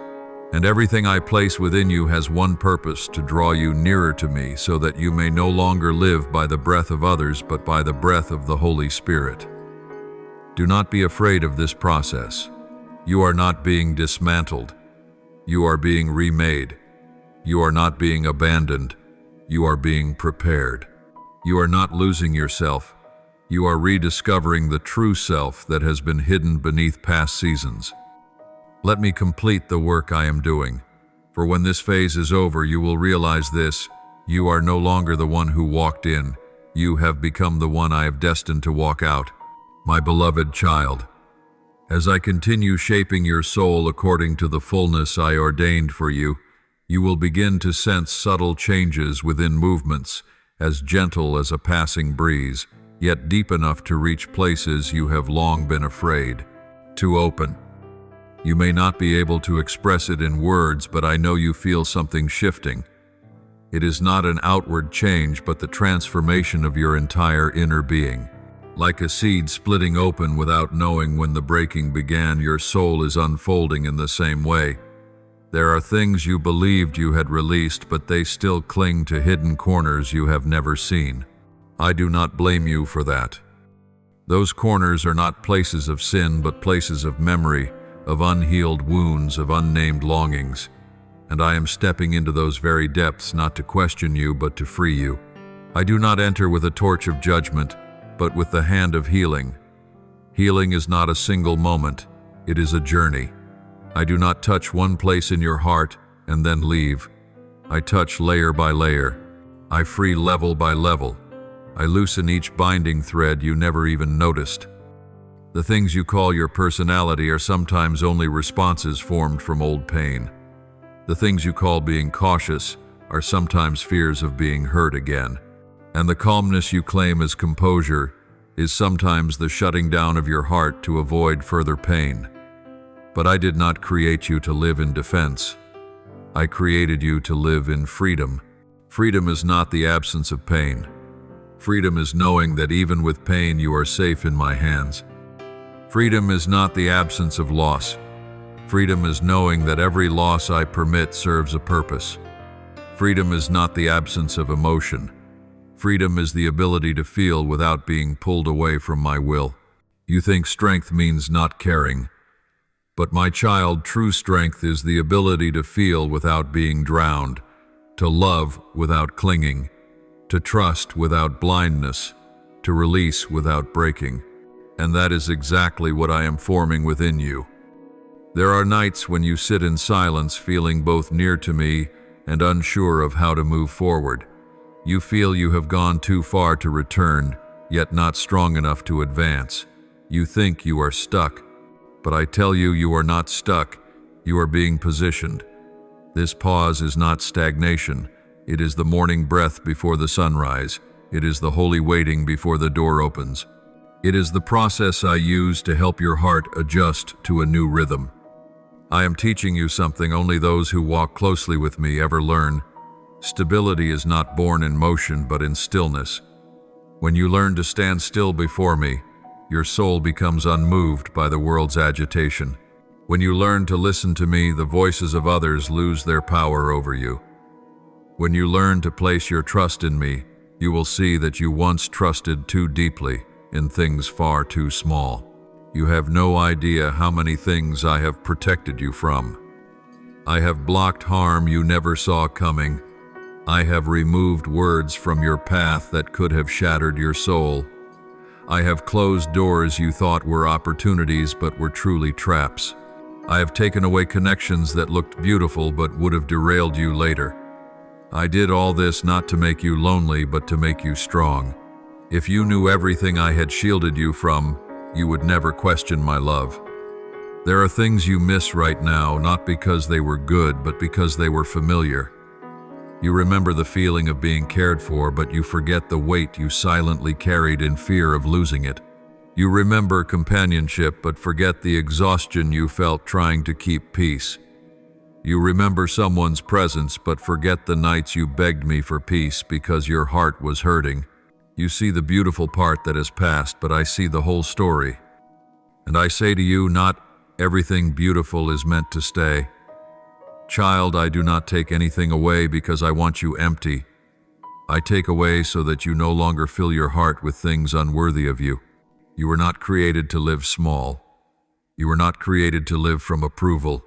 And everything I place within you has one purpose: to draw you nearer to me so that you may no longer live by the breath of others but by the breath of the Holy Spirit. Do not be afraid of this process. You are not being dismantled. You are being remade. You are not being abandoned. You are being prepared. You are not losing yourself. You are rediscovering the true self that has been hidden beneath past seasons. Let me complete the work I am doing. For when this phase is over, you will realize this: you are no longer the one who walked in. You have become the one I have destined to walk out. My beloved child, as I continue shaping your soul according to the fullness I ordained for you, you will begin to sense subtle changes within movements, as gentle as a passing breeze, yet deep enough to reach places you have long been afraid to open. You may not be able to express it in words, but I know you feel something shifting. It is not an outward change, but the transformation of your entire inner being. Like a seed splitting open without knowing when the breaking began, your soul is unfolding in the same way. There are things you believed you had released, but they still cling to hidden corners you have never seen. I do not blame you for that. Those corners are not places of sin, but places of memory, of unhealed wounds, of unnamed longings. And I am stepping into those very depths not to question you, but to free you. I do not enter with a torch of judgment, but with the hand of healing. Healing is not a single moment, it is a journey. I do not touch one place in your heart and then leave. I touch layer by layer. I free level by level. I loosen each binding thread you never even noticed. The things you call your personality are sometimes only responses formed from old pain. The things you call being cautious are sometimes fears of being hurt again. And the calmness you claim as composure is sometimes the shutting down of your heart to avoid further pain. But I did not create you to live in defense. I created you to live in freedom. Freedom is not the absence of pain. Freedom is knowing that even with pain you are safe in my hands. Freedom is not the absence of loss. Freedom is knowing that every loss I permit serves a purpose. Freedom is not the absence of emotion. Freedom is the ability to feel without being pulled away from my will. You think strength means not caring. But my child, true strength is the ability to feel without being drowned, to love without clinging, to trust without blindness, to release without breaking. And that is exactly what I am forming within you. There are nights when you sit in silence, feeling both near to me and unsure of how to move forward. You feel you have gone too far to return, yet not strong enough to advance. You think you are stuck. But I tell you, you are not stuck. You are being positioned. This pause is not stagnation. It is the morning breath before the sunrise. It is the holy waiting before the door opens. It is the process I use to help your heart adjust to a new rhythm. I am teaching you something only those who walk closely with me ever learn. Stability is not born in motion, but in stillness. When you learn to stand still before me, your soul becomes unmoved by the world's agitation. When you learn to listen to me, the voices of others lose their power over you. When you learn to place your trust in me, you will see that you once trusted too deeply in things far too small. You have no idea how many things I have protected you from. I have blocked harm you never saw coming. I have removed words from your path that could have shattered your soul. I have closed doors you thought were opportunities but were truly traps. I have taken away connections that looked beautiful but would have derailed you later. I did all this not to make you lonely, but to make you strong. If you knew everything I had shielded you from, you would never question my love. There are things you miss right now, not because they were good, but because they were familiar. You remember the feeling of being cared for, but you forget the weight you silently carried in fear of losing it. You remember companionship, but forget the exhaustion you felt trying to keep peace. You remember someone's presence, but forget the nights you begged me for peace because your heart was hurting. You see the beautiful part that has passed, but I see the whole story. And I say to you, not everything beautiful is meant to stay. Child, I do not take anything away because I want you empty. I take away so that you no longer fill your heart with things unworthy of you. You were not created to live small. You were not created to live from approval.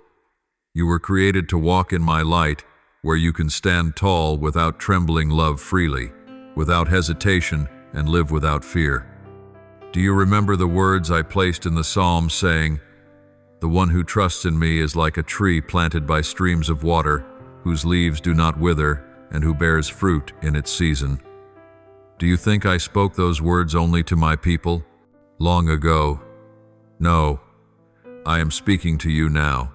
You were created to walk in my light, where you can stand tall without trembling, love freely, without hesitation, and live without fear. Do you remember the words I placed in the Psalm saying, "The one who trusts in me is like a tree planted by streams of water, whose leaves do not wither, and who bears fruit in its season"? Do you think I spoke those words only to my people long ago? No, I am speaking to you now.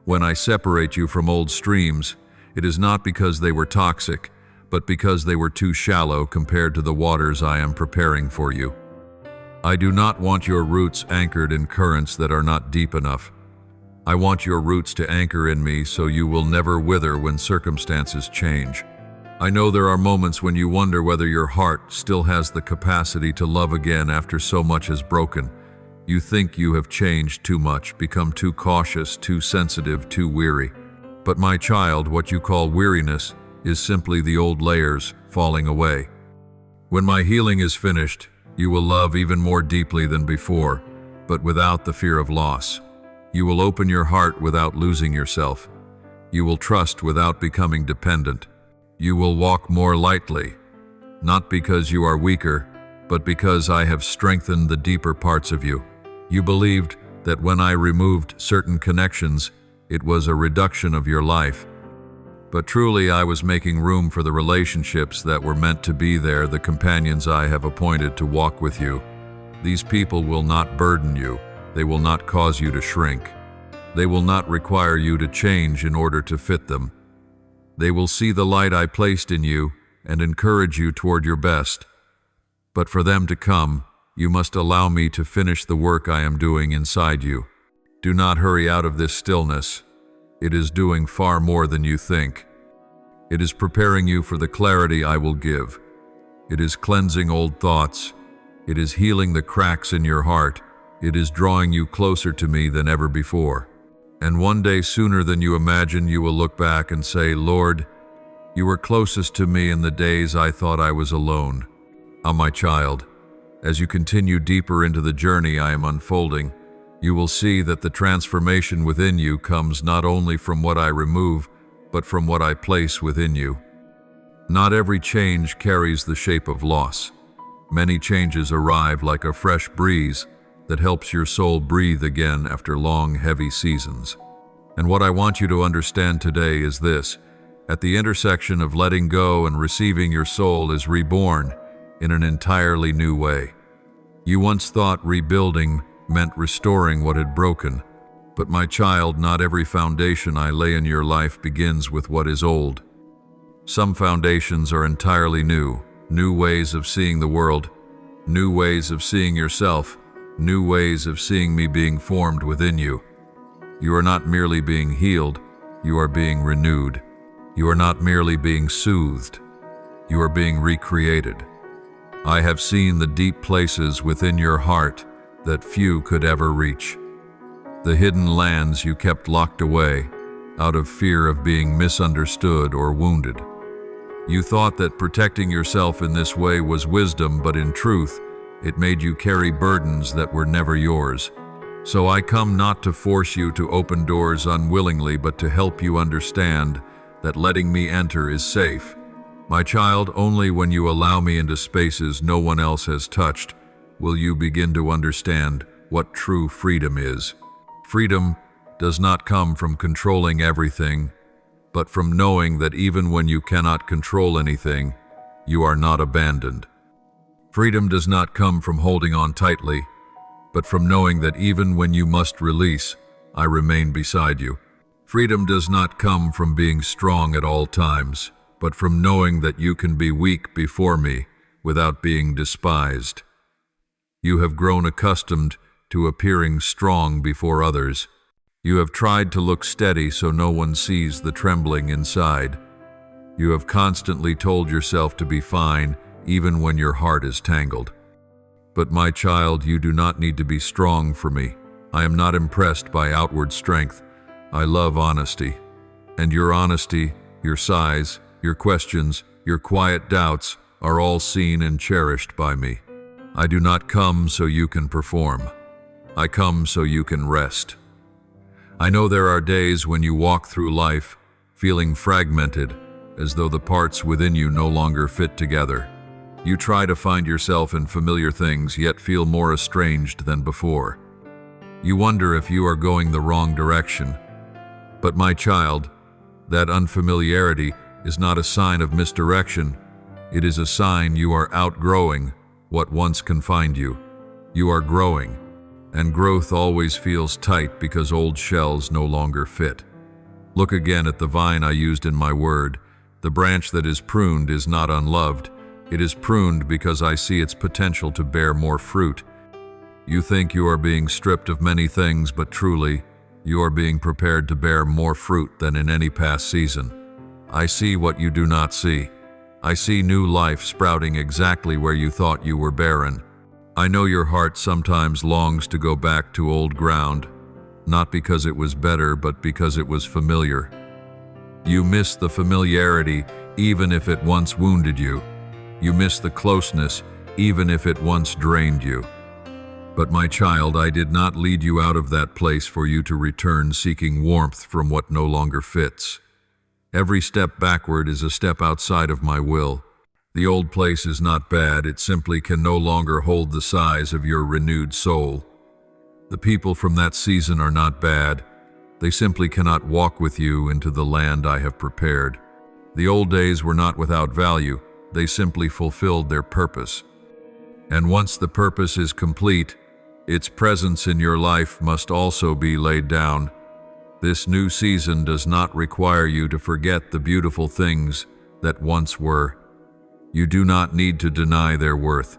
When I separate you from old streams, it is not because they were toxic, but because they were too shallow compared to the waters I am preparing for you. I do not want your roots anchored in currents that are not deep enough. I want your roots to anchor in me so you will never wither when circumstances change. I know there are moments when you wonder whether your heart still has the capacity to love again after so much has broken. You think you have changed too much, become too cautious, too sensitive, too weary. But my child, what you call weariness is simply the old layers falling away. When my healing is finished, You will love even more deeply than before, but without the fear of loss. You will open your heart without losing yourself. You will trust without becoming dependent. You will walk more lightly, not because you are weaker, but because I have strengthened the deeper parts of you. You believed that when I removed certain connections, it was a reduction of your life. But truly, I was making room for the relationships that were meant to be there, the companions I have appointed to walk with you. These people will not burden you. They will not cause you to shrink. They will not require you to change in order to fit them. They will see the light I placed in you and encourage you toward your best. But for them to come, you must allow me to finish the work I am doing inside you. Do not hurry out of this stillness. It is doing far more than you think. It is preparing you for the clarity I will give. It is cleansing old thoughts. It is healing the cracks in your heart. It is drawing you closer to me than ever before. And one day, sooner than you imagine, you will look back and say, Lord, you were closest to me in the days I thought I was alone. Ah, my child, as you continue deeper into the journey I am unfolding, you will see that the transformation within you comes not only from what I remove, but from what I place within you. Not every change carries the shape of loss. Many changes arrive like a fresh breeze that helps your soul breathe again after long, heavy seasons. And what I want you to understand today is this: at the intersection of letting go and receiving, your soul is reborn in an entirely new way. You once thought rebuilding meant restoring what had broken. But my child, not every foundation I lay in your life begins with what is old. Some foundations are entirely new, new ways of seeing the world, new ways of seeing yourself, new ways of seeing me being formed within you. You are not merely being healed, you are being renewed. You are not merely being soothed, you are being recreated. I have seen the deep places within your heart that few could ever reach. The hidden lands you kept locked away out of fear of being misunderstood or wounded. You thought that protecting yourself in this way was wisdom, but in truth, it made you carry burdens that were never yours. So I come not to force you to open doors unwillingly, but to help you understand that letting me enter is safe. My child, only when you allow me into spaces no one else has touched will you begin to understand what true freedom is. Freedom does not come from controlling everything, but from knowing that even when you cannot control anything, you are not abandoned. Freedom does not come from holding on tightly, but from knowing that even when you must release, I remain beside you. Freedom does not come from being strong at all times, but from knowing that you can be weak before me without being despised. You have grown accustomed to appearing strong before others. You have tried to look steady so no one sees the trembling inside. You have constantly told yourself to be fine, even when your heart is tangled. But my child, you do not need to be strong for me. I am not impressed by outward strength. I love honesty. And your honesty, your sighs, your questions, your quiet doubts are all seen and cherished by me. I do not come so you can perform. I come so you can rest. I know there are days when you walk through life feeling fragmented, as though the parts within you no longer fit together. You try to find yourself in familiar things, yet feel more estranged than before. You wonder if you are going the wrong direction. But my child, that unfamiliarity is not a sign of misdirection. It is a sign you are outgrowing what once confined you. You are growing, and growth always feels tight because old shells no longer fit. Look again at the vine I used in my word. The branch that is pruned is not unloved. It is pruned because I see its potential to bear more fruit. You think you are being stripped of many things, but truly, you are being prepared to bear more fruit than in any past season. I see what you do not see. I see new life sprouting exactly where you thought you were barren. I know your heart sometimes longs to go back to old ground, not because it was better, but because it was familiar. You miss the familiarity even if it once wounded you. You miss the closeness even if it once drained you. But my child, I did not lead you out of that place for you to return seeking warmth from what no longer fits. Every step backward is a step outside of my will. The old place is not bad, it simply can no longer hold the size of your renewed soul. The people from that season are not bad, they simply cannot walk with you into the land I have prepared. The old days were not without value, they simply fulfilled their purpose. And once the purpose is complete, its presence in your life must also be laid down. This new season does not require you to forget the beautiful things that once were. You do not need to deny their worth.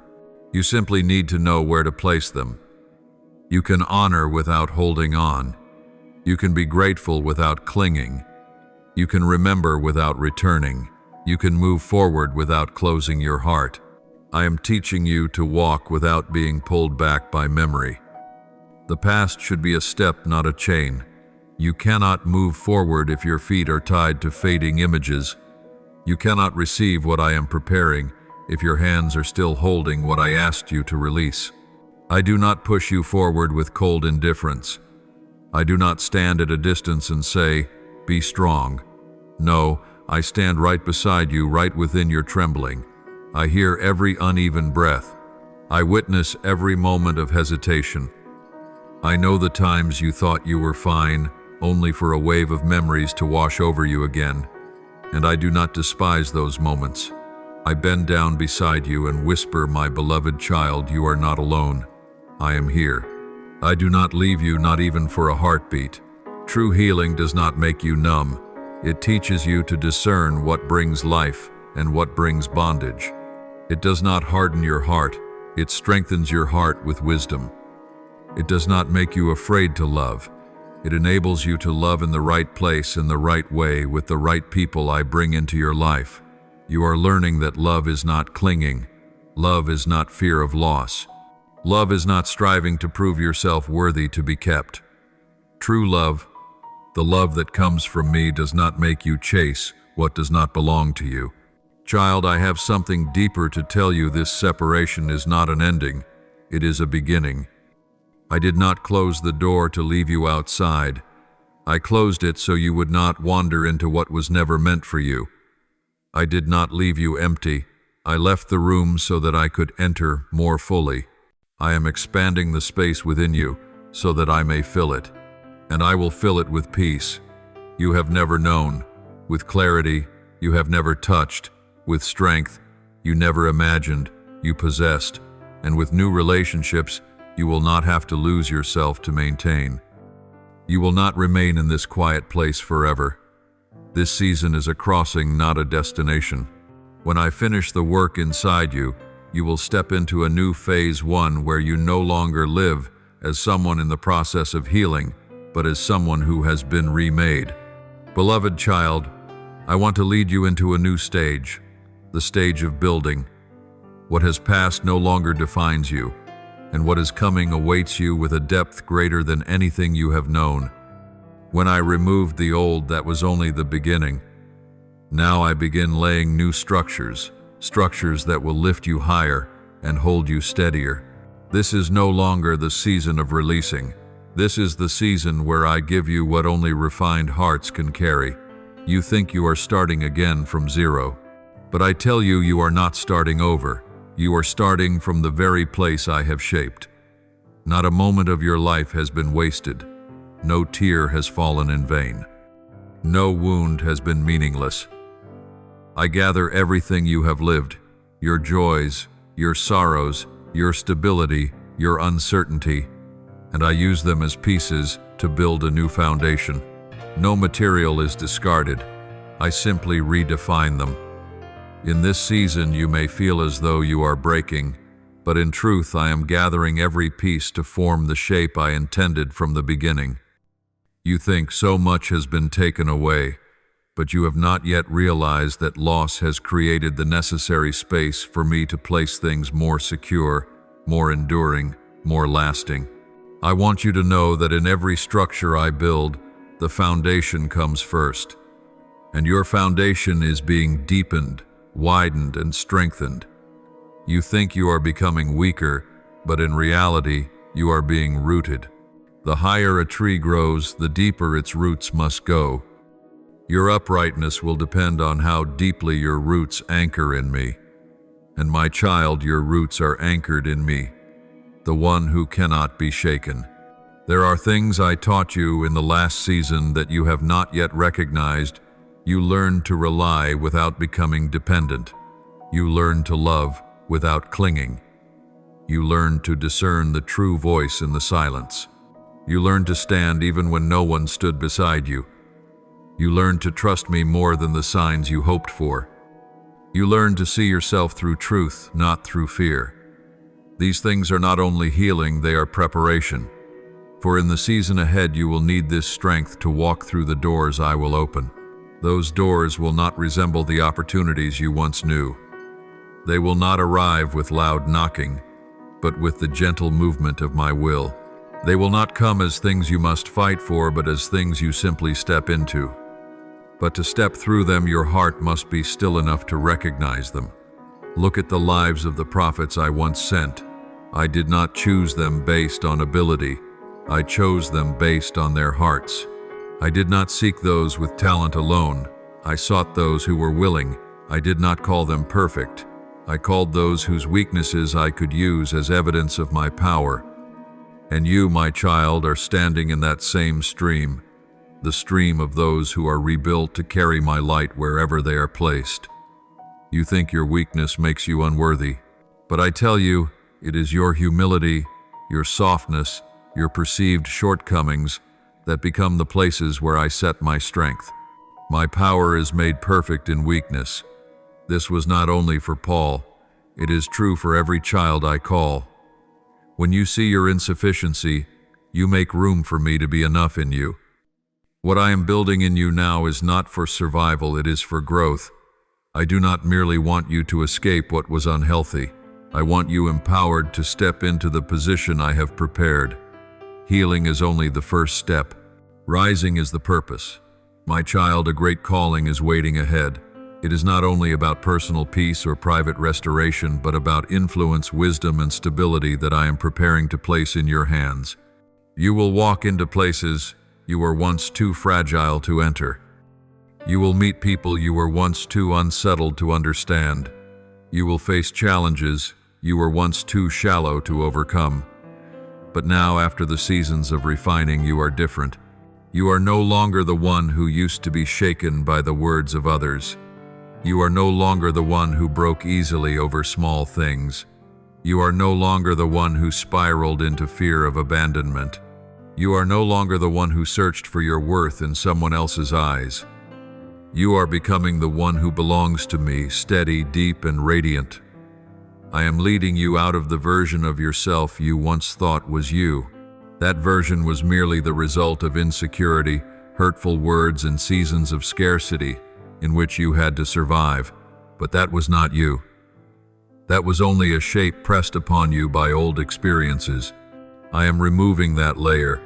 You simply need to know where to place them. You can honor without holding on. You can be grateful without clinging. You can remember without returning. You can move forward without closing your heart. I am teaching you to walk without being pulled back by memory. The past should be a step, not a chain. You cannot move forward if your feet are tied to fading images. You cannot receive what I am preparing if your hands are still holding what I asked you to release. I do not push you forward with cold indifference. I do not stand at a distance and say, "Be strong." No, I stand right beside you, right within your trembling. I hear every uneven breath. I witness every moment of hesitation. I know the times you thought you were fine, only for a wave of memories to wash over you again. And I do not despise those moments. I bend down beside you and whisper, "My beloved child, you are not alone. I am here." I do not leave you, not even for a heartbeat. True healing does not make you numb. It teaches you to discern what brings life and what brings bondage. It does not harden your heart. It strengthens your heart with wisdom. It does not make you afraid to love. It enables you to love in the right place, in the right way, with the right people I bring into your life. You are learning that love is not clinging. Love is not fear of loss. Love is not striving to prove yourself worthy to be kept. True love, the love that comes from me, does not make you chase what does not belong to you. Child, I have something deeper to tell you. This separation is not an ending. It is a beginning. I did not close the door to leave you outside. I closed it so you would not wander into what was never meant for you. I did not leave you empty. I left the room so that I could enter more fully. I am expanding the space within you so that I may fill it. And I will fill it with peace you have never known, with clarity you have never touched, with strength you never imagined you possessed, and with new relationships you will not have to lose yourself to maintain. You will not remain in this quiet place forever. This season is a crossing, not a destination. When I finish the work inside you, you will step into a new phase, one where you no longer live as someone in the process of healing, but as someone who has been remade. Beloved child, I want to lead you into a new stage, the stage of building. What has passed no longer defines you, and what is coming awaits you with a depth greater than anything you have known. When I removed the old, that was only the beginning. Now I begin laying new structures that will lift you higher and hold you steadier. This is no longer the season of releasing. This is the season where I give you what only refined hearts can carry. You think you are starting again from zero, but I tell you, you are not starting over. You are starting from the very place I have shaped. Not a moment of your life has been wasted. No tear has fallen in vain. No wound has been meaningless. I gather everything you have lived, your joys, your sorrows, your stability, your uncertainty, and I use them as pieces to build a new foundation. No material is discarded. I simply redefine them. In this season, you may feel as though you are breaking, but in truth, I am gathering every piece to form the shape I intended from the beginning. You think so much has been taken away, but you have not yet realized that loss has created the necessary space for me to place things more secure, more enduring, more lasting. I want you to know that in every structure I build, the foundation comes first, and your foundation is being deepened, widened, and strengthened. You think you are becoming weaker, but in reality, you are being rooted. The higher a tree grows, the deeper its roots must go. Your uprightness will depend on how deeply your roots anchor in me. And my child, your roots are anchored in me, the one who cannot be shaken. There are things I taught you in the last season that you have not yet recognized. You learned to rely without becoming dependent. You learned to love without clinging. You learned to discern the true voice in the silence. You learned to stand even when no one stood beside you. You learned to trust me more than the signs you hoped for. You learned to see yourself through truth, not through fear. These things are not only healing, they are preparation. For in the season ahead you will need this strength to walk through the doors I will open. Those doors will not resemble the opportunities you once knew. They will not arrive with loud knocking, but with the gentle movement of my will. They will not come as things you must fight for, but as things you simply step into. But to step through them, your heart must be still enough to recognize them. Look at the lives of the prophets I once sent. I did not choose them based on ability. I chose them based on their hearts. I did not seek those with talent alone. I sought those who were willing. I did not call them perfect. I called those whose weaknesses I could use as evidence of my power. And you, my child, are standing in that same stream, the stream of those who are rebuilt to carry my light wherever they are placed. You think your weakness makes you unworthy, but I tell you, it is your humility, your softness, your perceived shortcomings that become the places where I set my strength. My power is made perfect in weakness. This was not only for Paul, it is true for every child I call. When you see your insufficiency, you make room for me to be enough in you. What I am building in you now is not for survival, it is for growth. I do not merely want you to escape what was unhealthy. I want you empowered to step into the position I have prepared. Healing is only the first step. Rising is the purpose. My child, a great calling is waiting ahead. It is not only about personal peace or private restoration, but about influence, wisdom, and stability that I am preparing to place in your hands. You will walk into places you were once too fragile to enter. You will meet people you were once too unsettled to understand. You will face challenges you were once too shallow to overcome. But now, after the seasons of refining, you are different. You are no longer the one who used to be shaken by the words of others. You are no longer the one who broke easily over small things. You are no longer the one who spiraled into fear of abandonment. You are no longer the one who searched for your worth in someone else's eyes. You are becoming the one who belongs to me, steady, deep, and radiant. I am leading you out of the version of yourself you once thought was you. That version was merely the result of insecurity, hurtful words, and seasons of scarcity in which you had to survive. But that was not you. That was only a shape pressed upon you by old experiences. I am removing that layer.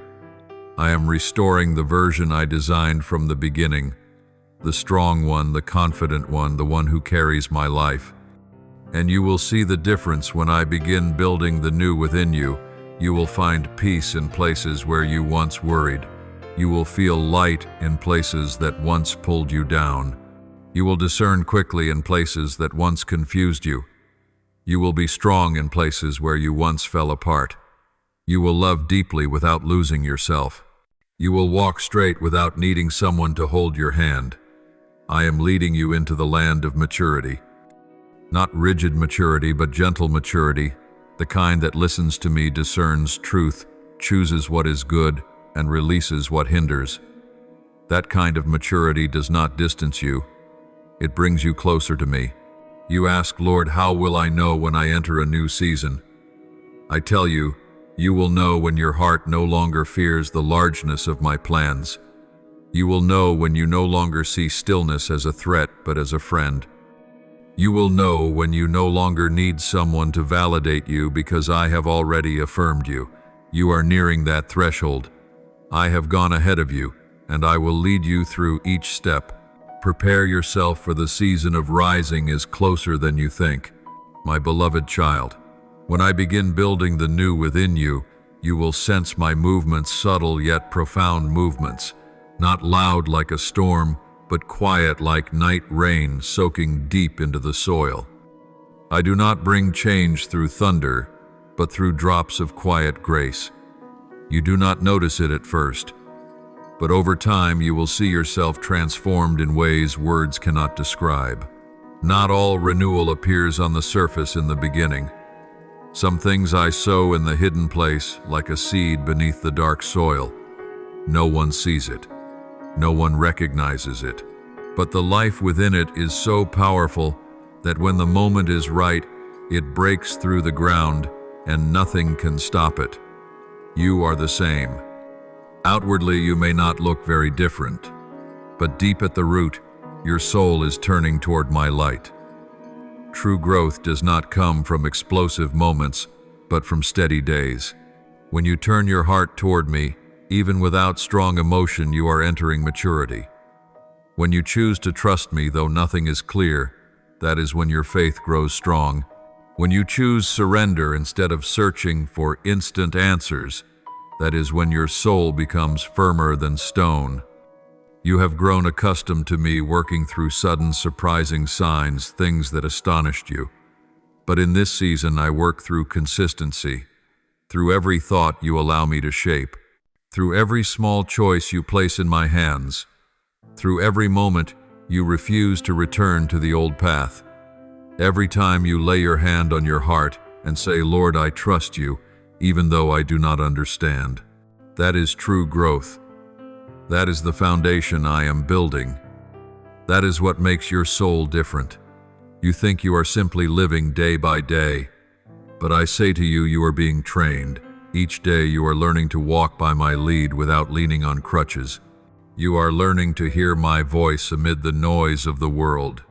I am restoring the version I designed from the beginning, the strong one, the confident one, the one who carries my life. And you will see the difference when I begin building the new within you. You will find peace in places where you once worried. You will feel light in places that once pulled you down. You will discern quickly in places that once confused you. You will be strong in places where you once fell apart. You will love deeply without losing yourself. You will walk straight without needing someone to hold your hand. I am leading you into the land of maturity. Not rigid maturity, but gentle maturity, the kind that listens to me, discerns truth, chooses what is good, and releases what hinders. That kind of maturity does not distance you. It brings you closer to me. You ask, Lord, how will I know when I enter a new season? I tell you, you will know when your heart no longer fears the largeness of my plans. You will know when you no longer see stillness as a threat, but as a friend. You will know when you no longer need someone to validate you because I have already affirmed you. You are nearing that threshold. I have gone ahead of you, and I will lead you through each step. Prepare yourself, for the season of rising is closer than you think. my beloved child. When I begin building the new within you, you will sense my movements, subtle yet profound movements, not loud like a storm, but quiet like night rain soaking deep into the soil. I do not bring change through thunder, but through drops of quiet grace. You do not notice it at first, but over time you will see yourself transformed in ways words cannot describe. Not all renewal appears on the surface in the beginning. Some things I sow in the hidden place, like a seed beneath the dark soil. No one sees it. No one recognizes it. But the life within it is so powerful that when the moment is right, it breaks through the ground and nothing can stop it. You are the same. Outwardly, you may not look very different, but deep at the root, your soul is turning toward my light. True growth does not come from explosive moments, but from steady days. When you turn your heart toward me, even without strong emotion, you are entering maturity. When you choose to trust me, though nothing is clear, that is when your faith grows strong. When you choose surrender instead of searching for instant answers, that is when your soul becomes firmer than stone. You have grown accustomed to me working through sudden, surprising signs, things that astonished you. But in this season, I work through consistency, through every thought you allow me to shape, through every small choice you place in my hands, through every moment you refuse to return to the old path. Every time you lay your hand on your heart and say, Lord, I trust you, even though I do not understand. That is true growth. That is the foundation I am building. That is what makes your soul different. You think you are simply living day by day, but I say to you, you are being trained. Each day you are learning to walk by my lead without leaning on crutches. You are learning to hear my voice amid the noise of the world.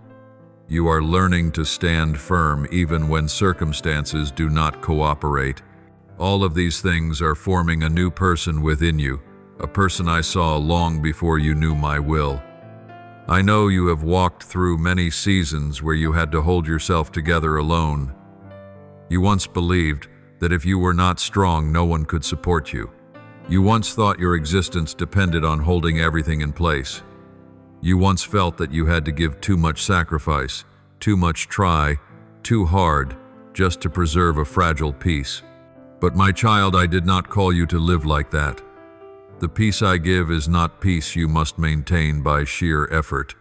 You are learning to stand firm even when circumstances do not cooperate. All of these things are forming a new person within you, a person I saw long before you knew my will. I know you have walked through many seasons where you had to hold yourself together alone. You once believed that if you were not strong, no one could support you. You once thought your existence depended on holding everything in place. You once felt that you had to give too much sacrifice, too much try, too hard, just to preserve a fragile peace. But my child, I did not call you to live like that. The peace I give is not peace you must maintain by sheer effort.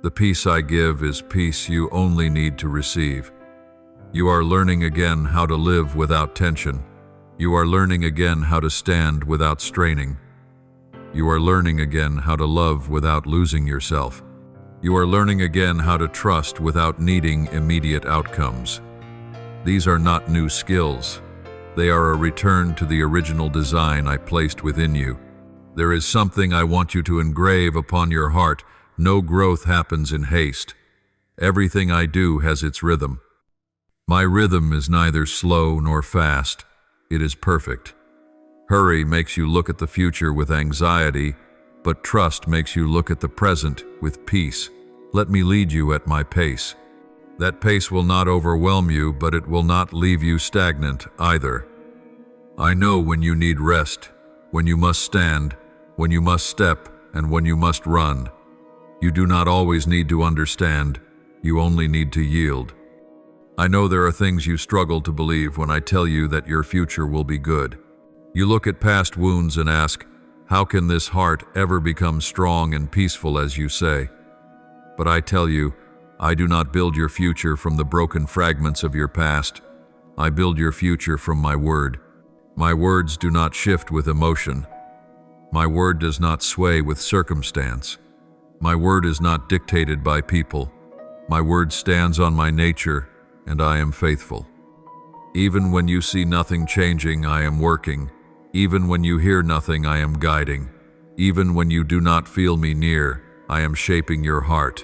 The peace I give is peace you only need to receive. You are learning again how to live without tension. You are learning again how to stand without straining. You are learning again how to love without losing yourself. You are learning again how to trust without needing immediate outcomes. These are not new skills. They are a return to the original design I placed within you. There is something I want you to engrave upon your heart. No growth happens in haste. Everything I do has its rhythm. My rhythm is neither slow nor fast. It is perfect. Hurry makes you look at the future with anxiety, but trust makes you look at the present with peace. Let me lead you at my pace. That pace will not overwhelm you, but it will not leave you stagnant either. I know when you need rest, when you must stand, when you must step, and when you must run. You do not always need to understand. You only need to yield. I know there are things you struggle to believe when I tell you that your future will be good. You look at past wounds and ask, how can this heart ever become strong and peaceful as you say? But I tell you, I do not build your future from the broken fragments of your past. I build your future from my word. My words do not shift with emotion. My word does not sway with circumstance. My word is not dictated by people. My word stands on my nature, and I am faithful. Even when you see nothing changing, I am working. Even when you hear nothing, I am guiding. Even when you do not feel me near, I am shaping your heart.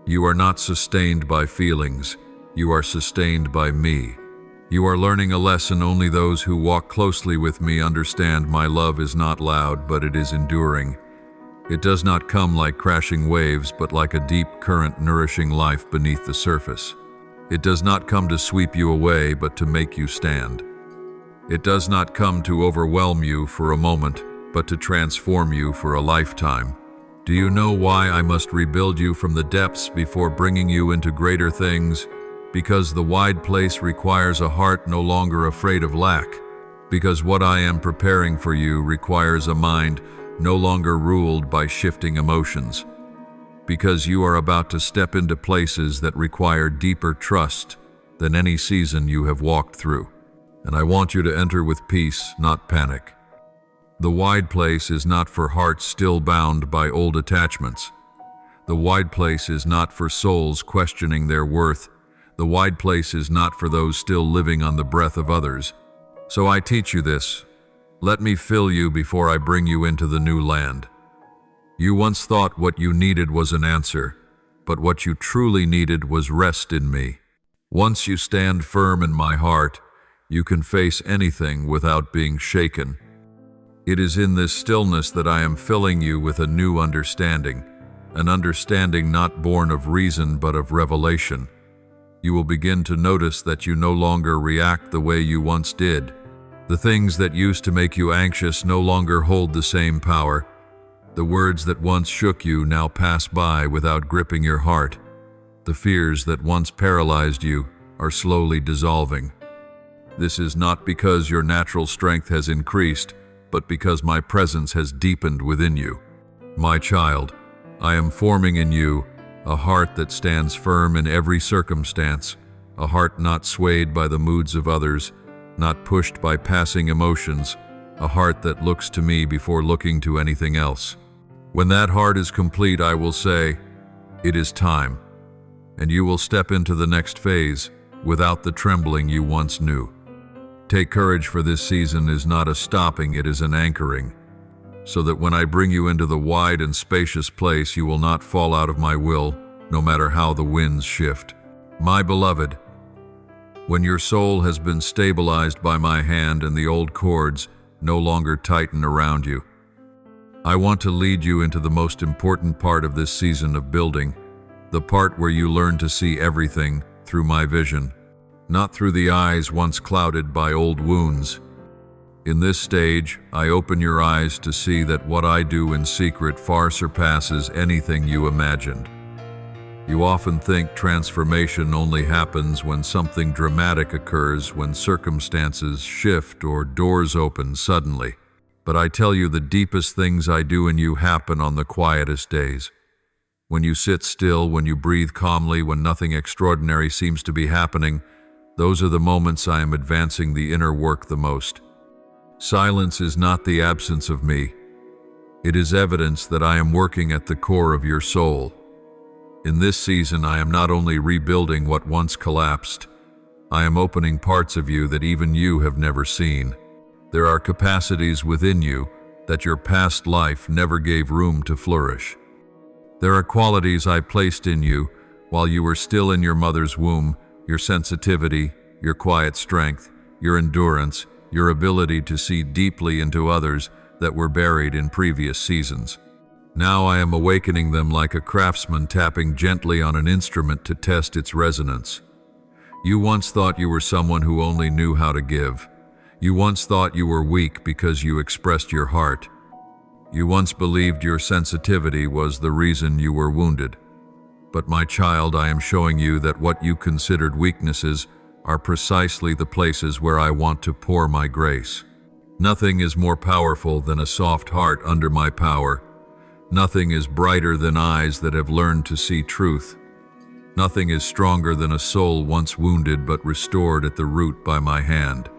You are not sustained by feelings. You are sustained by me. You are learning a lesson only those who walk closely with me understand. My love is not loud, but it is enduring. It does not come like crashing waves, but like a deep current nourishing life beneath the surface. It does not come to sweep you away, but to make you stand. It does not come to overwhelm you for a moment, but to transform you for a lifetime. Do you know why I must rebuild you from the depths before bringing you into greater things? Because the wide place requires a heart no longer afraid of lack. Because what I am preparing for you requires a mind no longer ruled by shifting emotions. Because you are about to step into places that require deeper trust than any season you have walked through. And I want you to enter with peace, not panic. The wide place is not for hearts still bound by old attachments. The wide place is not for souls questioning their worth. The wide place is not for those still living on the breath of others. So I teach you this. Let me fill you before I bring you into the new land. You once thought what you needed was an answer, but what you truly needed was rest in me. Once you stand firm in my heart, you can face anything without being shaken. It is in this stillness that I am filling you with a new understanding, an understanding not born of reason but of revelation. You will begin to notice that you no longer react the way you once did. The things that used to make you anxious no longer hold the same power. The words that once shook you now pass by without gripping your heart. The fears that once paralyzed you are slowly dissolving. This is not because your natural strength has increased, but because my presence has deepened within you. My child, I am forming in you a heart that stands firm in every circumstance, a heart not swayed by the moods of others, not pushed by passing emotions, a heart that looks to me before looking to anything else. When that heart is complete, I will say, it is time, and you will step into the next phase without the trembling you once knew. Take courage, for this season is not a stopping, it is an anchoring, so that when I bring you into the wide and spacious place, you will not fall out of my will, no matter how the winds shift. My beloved, when your soul has been stabilized by my hand and the old cords no longer tighten around you, I want to lead you into the most important part of this season of building, the part where you learn to see everything through my vision, not through the eyes once clouded by old wounds. In this stage, I open your eyes to see that what I do in secret far surpasses anything you imagined. You often think transformation only happens when something dramatic occurs, when circumstances shift or doors open suddenly. But I tell you, the deepest things I do in you happen on the quietest days. When you sit still, when you breathe calmly, when nothing extraordinary seems to be happening, those are the moments I am advancing the inner work the most. Silence is not the absence of me. It is evidence that I am working at the core of your soul. In this season, I am not only rebuilding what once collapsed, I am opening parts of you that even you have never seen. There are capacities within you that your past life never gave room to flourish. There are qualities I placed in you while you were still in your mother's womb, your sensitivity, your quiet strength, your endurance, your ability to see deeply into others that were buried in previous seasons. Now I am awakening them like a craftsman tapping gently on an instrument to test its resonance. You once thought you were someone who only knew how to give. You once thought you were weak because you expressed your heart. You once believed your sensitivity was the reason you were wounded. But my child, I am showing you that what you considered weaknesses are precisely the places where I want to pour my grace. Nothing is more powerful than a soft heart under my power. Nothing is brighter than eyes that have learned to see truth. Nothing is stronger than a soul once wounded but restored at the root by my hand.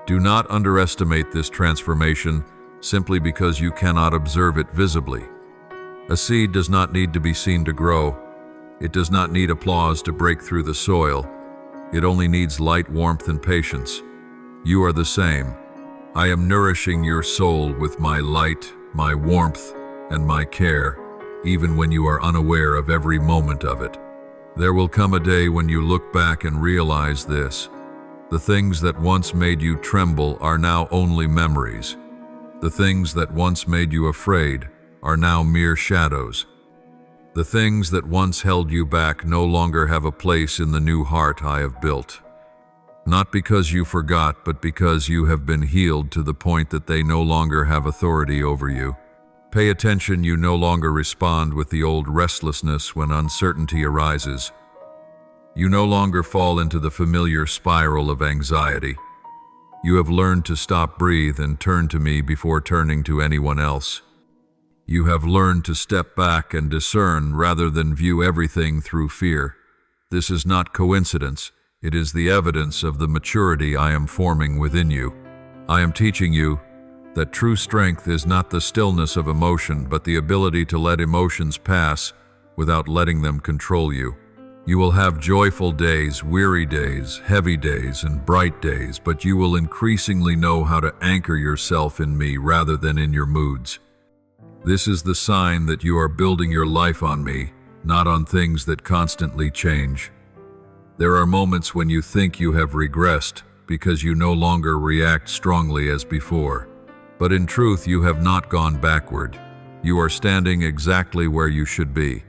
Do not underestimate this transformation simply because you cannot observe it visibly. A seed does not need to be seen to grow. It does not need applause to break through the soil. It only needs light, warmth, and patience. You are the same. I am nourishing your soul with my light, my warmth, and my care, even when you are unaware of every moment of it. There will come a day when you look back and realize this. The things that once made you tremble are now only memories. The things that once made you afraid are now mere shadows. The things that once held you back no longer have a place in the new heart I have built. Not because you forgot, but because you have been healed to the point that they no longer have authority over you. Pay attention, you no longer respond with the old restlessness when uncertainty arises. You no longer fall into the familiar spiral of anxiety. You have learned to stop, breathe, and turn to me before turning to anyone else. You have learned to step back and discern rather than view everything through fear. This is not coincidence. It is the evidence of the maturity I am forming within you. I am teaching you that true strength is not the stillness of emotion, but the ability to let emotions pass without letting them control you. You will have joyful days, weary days, heavy days, and bright days, but you will increasingly know how to anchor yourself in me rather than in your moods. This is the sign that you are building your life on me, not on things that constantly change. There are moments when you think you have regressed because you no longer react strongly as before. But in truth, you have not gone backward. You are standing exactly where you should be.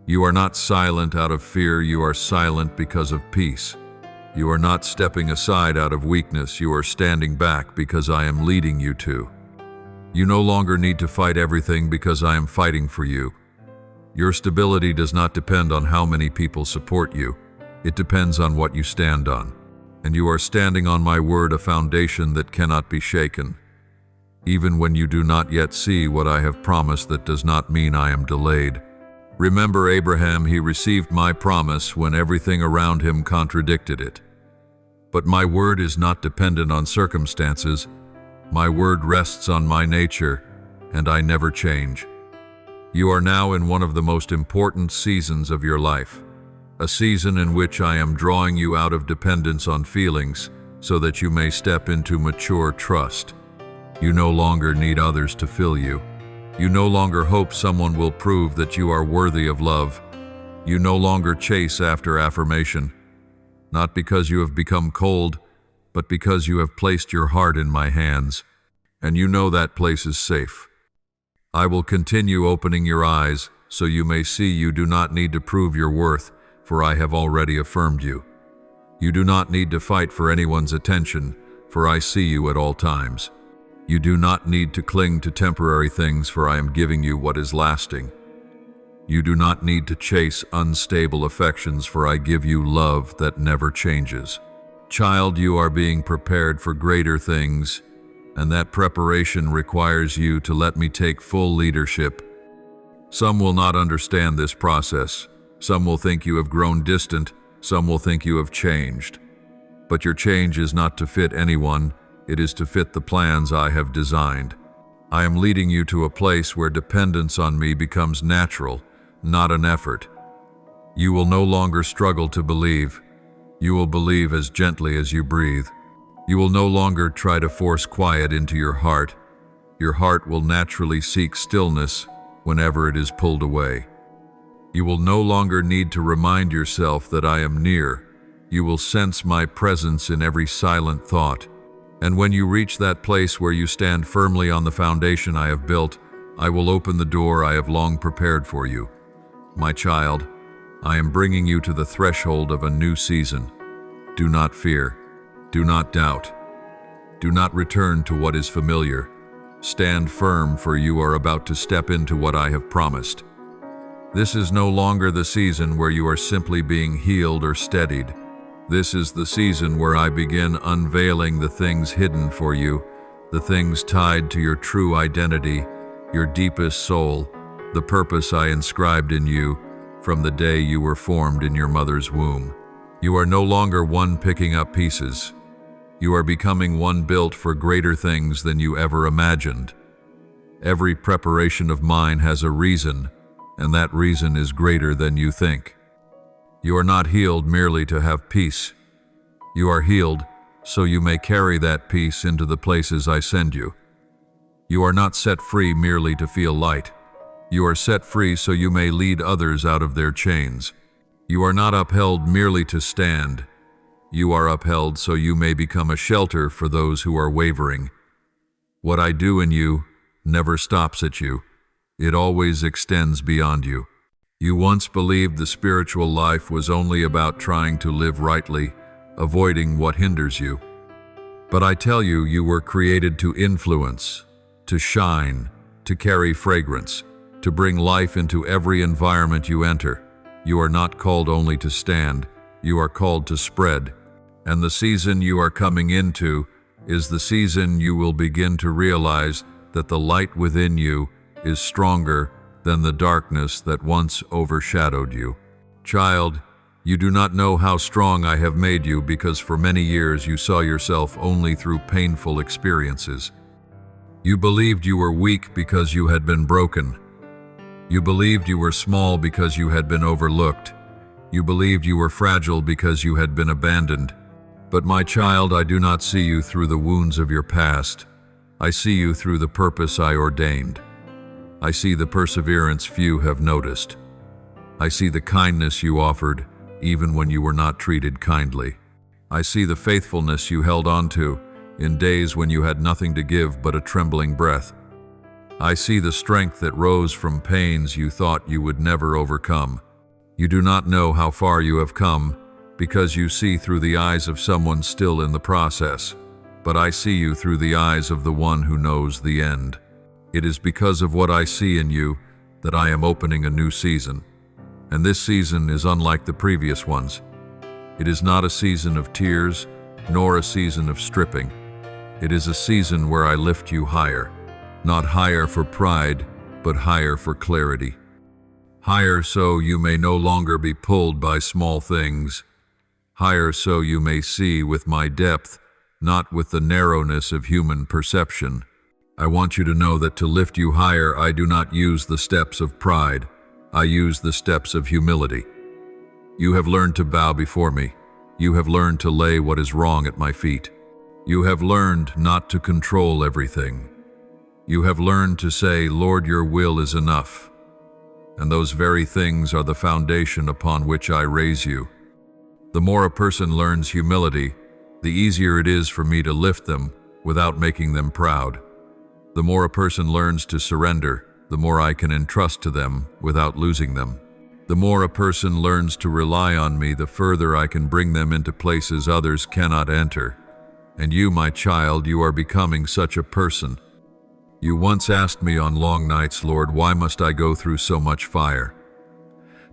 You are not silent out of fear, you are silent because of peace. You are not stepping aside out of weakness, you are standing back because I am leading you to. You no longer need to fight everything because I am fighting for you. Your stability does not depend on how many people support you. It depends on what you stand on. And you are standing on my word, a foundation that cannot be shaken. Even when you do not yet see what I have promised, that does not mean I am delayed. Remember Abraham, he received my promise when everything around him contradicted it. But my word is not dependent on circumstances. My word rests on my nature, and I never change. You are now in one of the most important seasons of your life. A season in which I am drawing you out of dependence on feelings so that you may step into mature trust. You no longer need others to fill you. You no longer hope someone will prove that you are worthy of love. You no longer chase after affirmation, not because you have become cold, but because you have placed your heart in my hands, and you know that place is safe. I will continue opening your eyes so you may see you do not need to prove your worth, for I have already affirmed you. You do not need to fight for anyone's attention, for I see you at all times. You do not need to cling to temporary things, for I am giving you what is lasting. You do not need to chase unstable affections, for I give you love that never changes. Child, you are being prepared for greater things, and that preparation requires you to let me take full leadership. Some will not understand this process. Some will think you have grown distant, some will think you have changed. But your change is not to fit anyone, it is to fit the plans I have designed. I am leading you to a place where dependence on me becomes natural, not an effort. You will no longer struggle to believe. You will believe as gently as you breathe. You will no longer try to force quiet into your heart. Your heart will naturally seek stillness whenever it is pulled away. You will no longer need to remind yourself that I am near. You will sense my presence in every silent thought. And when you reach that place where you stand firmly on the foundation I have built, I will open the door I have long prepared for you. My child, I am bringing you to the threshold of a new season. Do not fear. Do not doubt. Do not return to what is familiar. Stand firm, for you are about to step into what I have promised. This is no longer the season where you are simply being healed or steadied. This is the season where I begin unveiling the things hidden for you, the things tied to your true identity, your deepest soul, the purpose I inscribed in you from the day you were formed in your mother's womb. You are no longer one picking up pieces. You are becoming one built for greater things than you ever imagined. Every preparation of mine has a reason, and that reason is greater than you think. You are not healed merely to have peace. You are healed so you may carry that peace into the places I send you. You are not set free merely to feel light. You are set free so you may lead others out of their chains. You are not upheld merely to stand. You are upheld so you may become a shelter for those who are wavering. What I do in you never stops at you. It always extends beyond you. You once believed the spiritual life was only about trying to live rightly, avoiding what hinders you. But I tell you, you were created to influence, to shine, to carry fragrance, to bring life into every environment you enter. You are not called only to stand, you are called to spread. And the season you are coming into is the season you will begin to realize that the light within you is stronger than the darkness that once overshadowed you. Child, you do not know how strong I have made you because for many years you saw yourself only through painful experiences. You believed you were weak because you had been broken. You believed you were small because you had been overlooked. You believed you were fragile because you had been abandoned. But my child, I do not see you through the wounds of your past. I see you through the purpose I ordained. I see the perseverance few have noticed. I see the kindness you offered, even when you were not treated kindly. I see the faithfulness you held on to in days when you had nothing to give but a trembling breath. I see the strength that rose from pains you thought you would never overcome. You do not know how far you have come because you see through the eyes of someone still in the process. But I see you through the eyes of the one who knows the end. It is because of what I see in you that I am opening a new season. And this season is unlike the previous ones. It is not a season of tears, nor a season of stripping. It is a season where I lift you higher. Not higher for pride, but higher for clarity. Higher so you may no longer be pulled by small things. Higher so you may see with my depth, not with the narrowness of human perception. I want you to know that to lift you higher, I do not use the steps of pride. I use the steps of humility. You have learned to bow before me. You have learned to lay what is wrong at my feet. You have learned not to control everything. You have learned to say, Lord, your will is enough. And those very things are the foundation upon which I raise you. The more a person learns humility, the easier it is for me to lift them without making them proud. The more a person learns to surrender, the more I can entrust to them without losing them. The more a person learns to rely on me, the further I can bring them into places others cannot enter. And you, my child, you are becoming such a person. You once asked me on long nights, Lord, why must I go through so much fire?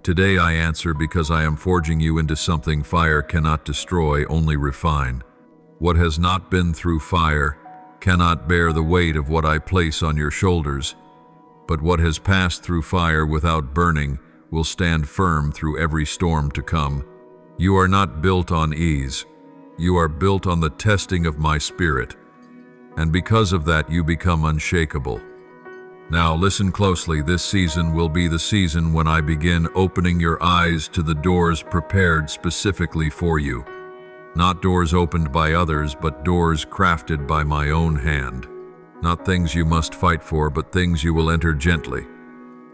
Today I answer, because I am forging you into something fire cannot destroy, only refine. What has not been through fire cannot bear the weight of what I place on your shoulders, but what has passed through fire without burning will stand firm through every storm to come. You are not built on ease. You are built on the testing of my spirit, and because of that you become unshakable. Now listen closely. This season will be the season when I begin opening your eyes to the doors prepared specifically for you. Not doors opened by others, but doors crafted by my own hand. Not things you must fight for, but things you will enter gently.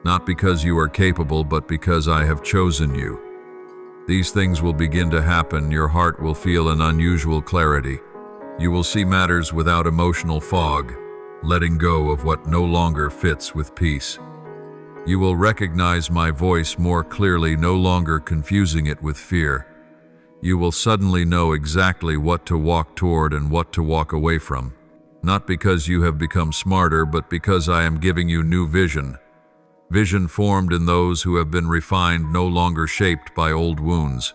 Not because you are capable, but because I have chosen you. These things will begin to happen. Your heart will feel an unusual clarity. You will see matters without emotional fog, letting go of what no longer fits with peace. You will recognize my voice more clearly, no longer confusing it with fear. You will suddenly know exactly what to walk toward and what to walk away from. Not because you have become smarter, but because I am giving you new vision. Vision formed in those who have been refined, no longer shaped by old wounds.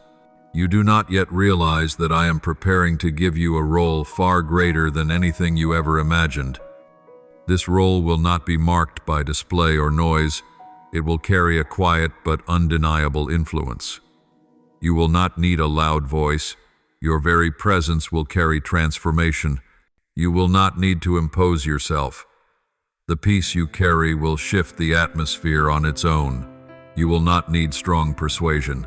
You do not yet realize that I am preparing to give you a role far greater than anything you ever imagined. This role will not be marked by display or noise. It will carry a quiet but undeniable influence. You will not need a loud voice. Your very presence will carry transformation. You will not need to impose yourself. The peace you carry will shift the atmosphere on its own. You will not need strong persuasion.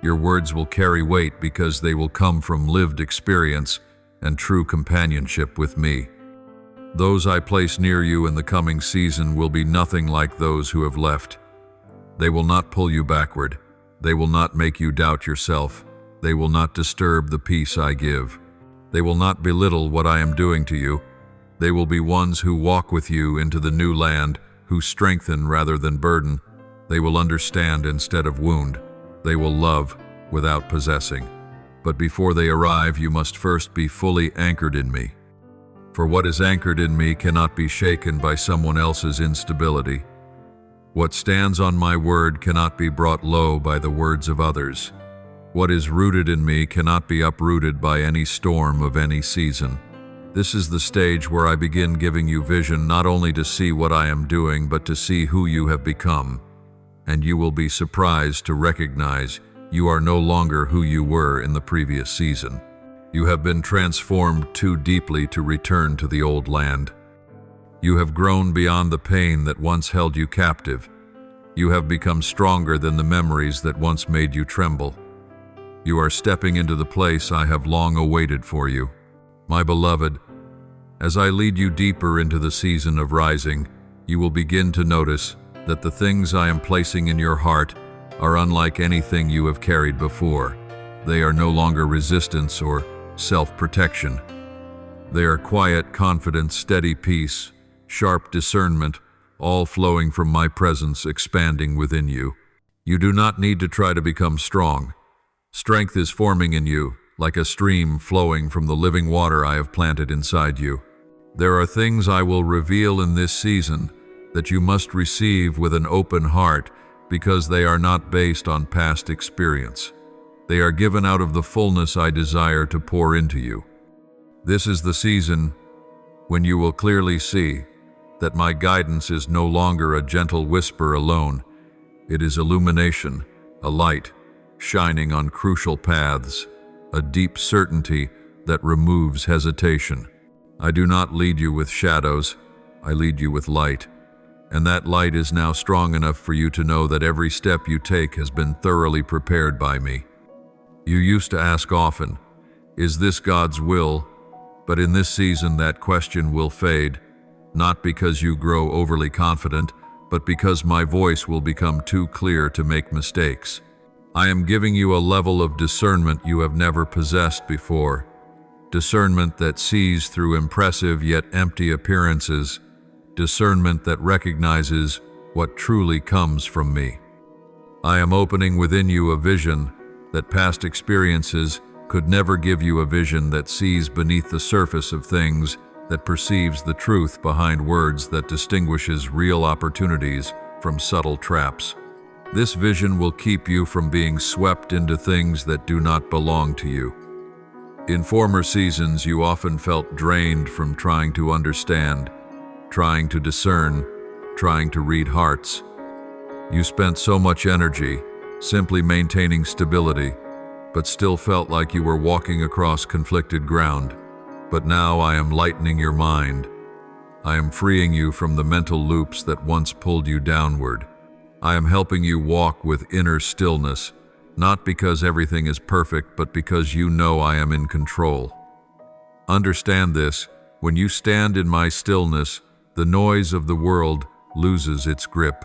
Your words will carry weight because they will come from lived experience and true companionship with me. Those I place near you in the coming season will be nothing like those who have left. They will not pull you backward. They will not make you doubt yourself. They will not disturb the peace I give. They will not belittle what I am doing to you. They will be ones who walk with you into the new land, who strengthen rather than burden, They will understand instead of wound. They will love without possessing. But before they arrive, you must first be fully anchored in me. For what is anchored in me cannot be shaken by someone else's instability. What stands on my word cannot be brought low by the words of others. What is rooted in me cannot be uprooted by any storm of any season. This is the stage where I begin giving you vision, not only to see what I am doing, but to see who you have become. And you will be surprised to recognize you are no longer who you were in the previous season. You have been transformed too deeply to return to the old land. You have grown beyond the pain that once held you captive. You have become stronger than the memories that once made you tremble. You are stepping into the place I have long awaited for you. My beloved, as I lead you deeper into the season of rising, you will begin to notice that the things I am placing in your heart are unlike anything you have carried before. They are no longer resistance or self-protection. They are quiet confidence, steady peace, sharp discernment, all flowing from my presence expanding within you. You do not need to try to become strong. Strength is forming in you, like a stream flowing from the living water I have planted inside you. There are things I will reveal in this season that you must receive with an open heart, because they are not based on past experience. They are given out of the fullness I desire to pour into you. This is the season when you will clearly see that my guidance is no longer a gentle whisper alone. It is illumination, a light shining on crucial paths, a deep certainty that removes hesitation. I do not lead you with shadows, I lead you with light. And that light is now strong enough for you to know that every step you take has been thoroughly prepared by me. You used to ask often, is this God's will? But in this season that question will fade, not because you grow overly confident, but because my voice will become too clear to make mistakes. I am giving you a level of discernment you have never possessed before. Discernment that sees through impressive yet empty appearances. Discernment that recognizes what truly comes from me. I am opening within you a vision that past experiences could never give you, a vision that sees beneath the surface of things, that perceives the truth behind words, that distinguishes real opportunities from subtle traps. This vision will keep you from being swept into things that do not belong to you. In former seasons, you often felt drained from trying to understand, trying to discern, trying to read hearts. You spent so much energy simply maintaining stability, but still felt like you were walking across conflicted ground. But now I am lightening your mind. I am freeing you from the mental loops that once pulled you downward. I am helping you walk with inner stillness, not because everything is perfect, but because you know I am in control. Understand this: when you stand in my stillness, the noise of the world loses its grip.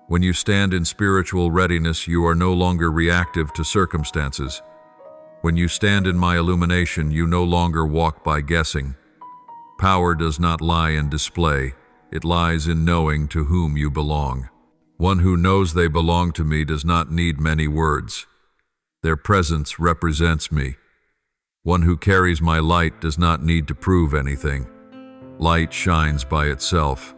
When you stand in spiritual readiness, you are no longer reactive to circumstances. When you stand in my illumination, you no longer walk by guessing. Power does not lie in display, it lies in knowing to whom you belong. One who knows they belong to me does not need many words. Their presence represents me. One who carries my light does not need to prove anything. Light shines by itself.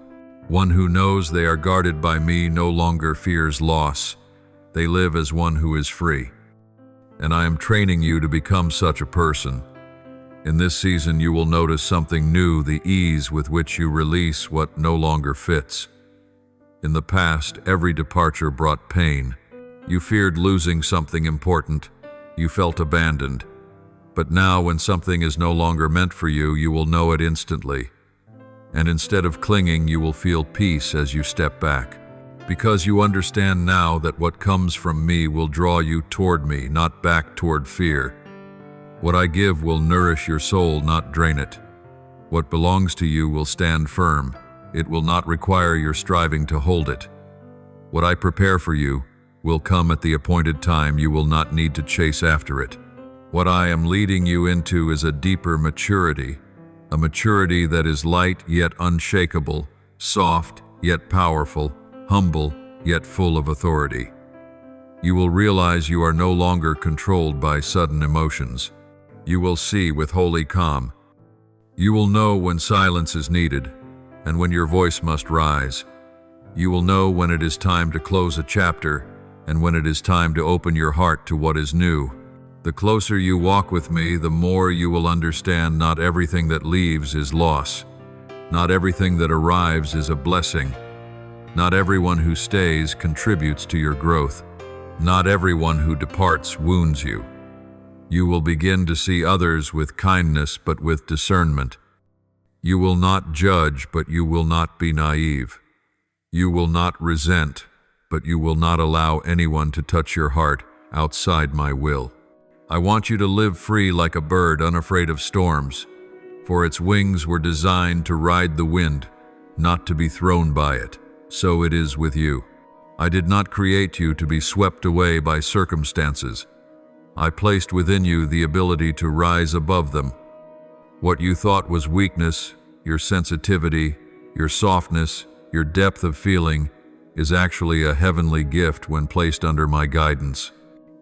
One who knows they are guarded by me no longer fears loss. They live as one who is free. And I am training you to become such a person. In this season, you will notice something new: the ease with which you release what no longer fits. In the past, every departure brought pain. You feared losing something important. You felt abandoned. But now, when something is no longer meant for you, you will know it instantly. And instead of clinging, you will feel peace as you step back. Because you understand now that what comes from me will draw you toward me, not back toward fear. What I give will nourish your soul, not drain it. What belongs to you will stand firm. It will not require your striving to hold it. What I prepare for you will come at the appointed time. You will not need to chase after it. What I am leading you into is a deeper maturity, a maturity that is light yet unshakable, soft yet powerful, humble yet full of authority. You will realize you are no longer controlled by sudden emotions. You will see with holy calm. You will know when silence is needed and when your voice must rise. You will know when it is time to close a chapter and when it is time to open your heart to what is new. The closer you walk with me, the more you will understand not everything that leaves is loss. Not everything that arrives is a blessing. Not everyone who stays contributes to your growth. Not everyone who departs wounds you. You will begin to see others with kindness but with discernment. You will not judge, but you will not be naive. You will not resent, but you will not allow anyone to touch your heart outside my will. I want you to live free like a bird, unafraid of storms, for its wings were designed to ride the wind, not to be thrown by it. So it is with you. I did not create you to be swept away by circumstances. I placed within you the ability to rise above them. What you thought was weakness, your sensitivity, your softness, your depth of feeling, is actually a heavenly gift when placed under my guidance.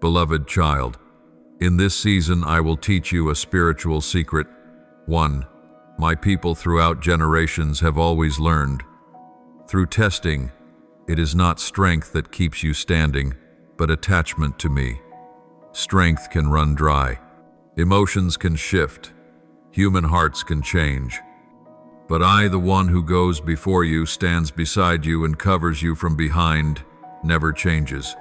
Beloved child, in this season I will teach you a spiritual secret. 1. My people throughout generations have always learned. Through testing, it is not strength that keeps you standing, but attachment to me. Strength can run dry. Emotions can shift. Human hearts can change. But I, the one who goes before you, stands beside you and covers you from behind, never changes.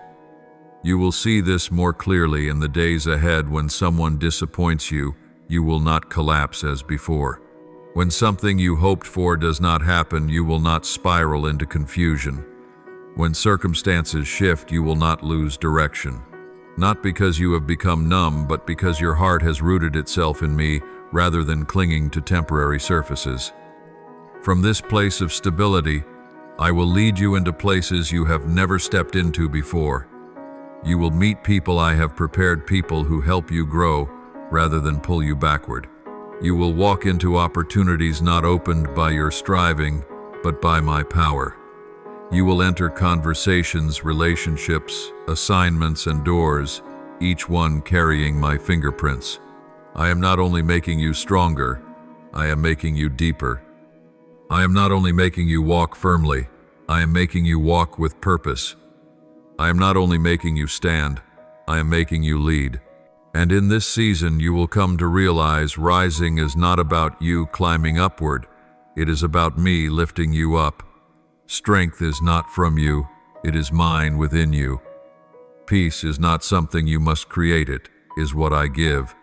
You will see this more clearly in the days ahead. When someone disappoints you, you will not collapse as before. When something you hoped for does not happen, you will not spiral into confusion. When circumstances shift, you will not lose direction. Not because you have become numb, but because your heart has rooted itself in me rather than clinging to temporary surfaces. From this place of stability, I will lead you into places you have never stepped into before. You will meet people I have prepared, people who help you grow rather than pull you backward. You will walk into opportunities not opened by your striving, but by my power. You will enter conversations, relationships, assignments, and doors, each one carrying my fingerprints. I am not only making you stronger, I am making you deeper. I am not only making you walk firmly, I am making you walk with purpose. I am not only making you stand, I am making you lead. And in this season you will come to realize rising is not about you climbing upward, it is about me lifting you up. Strength is not from you, it is mine within you. Peace is not something you must create, it is what I give.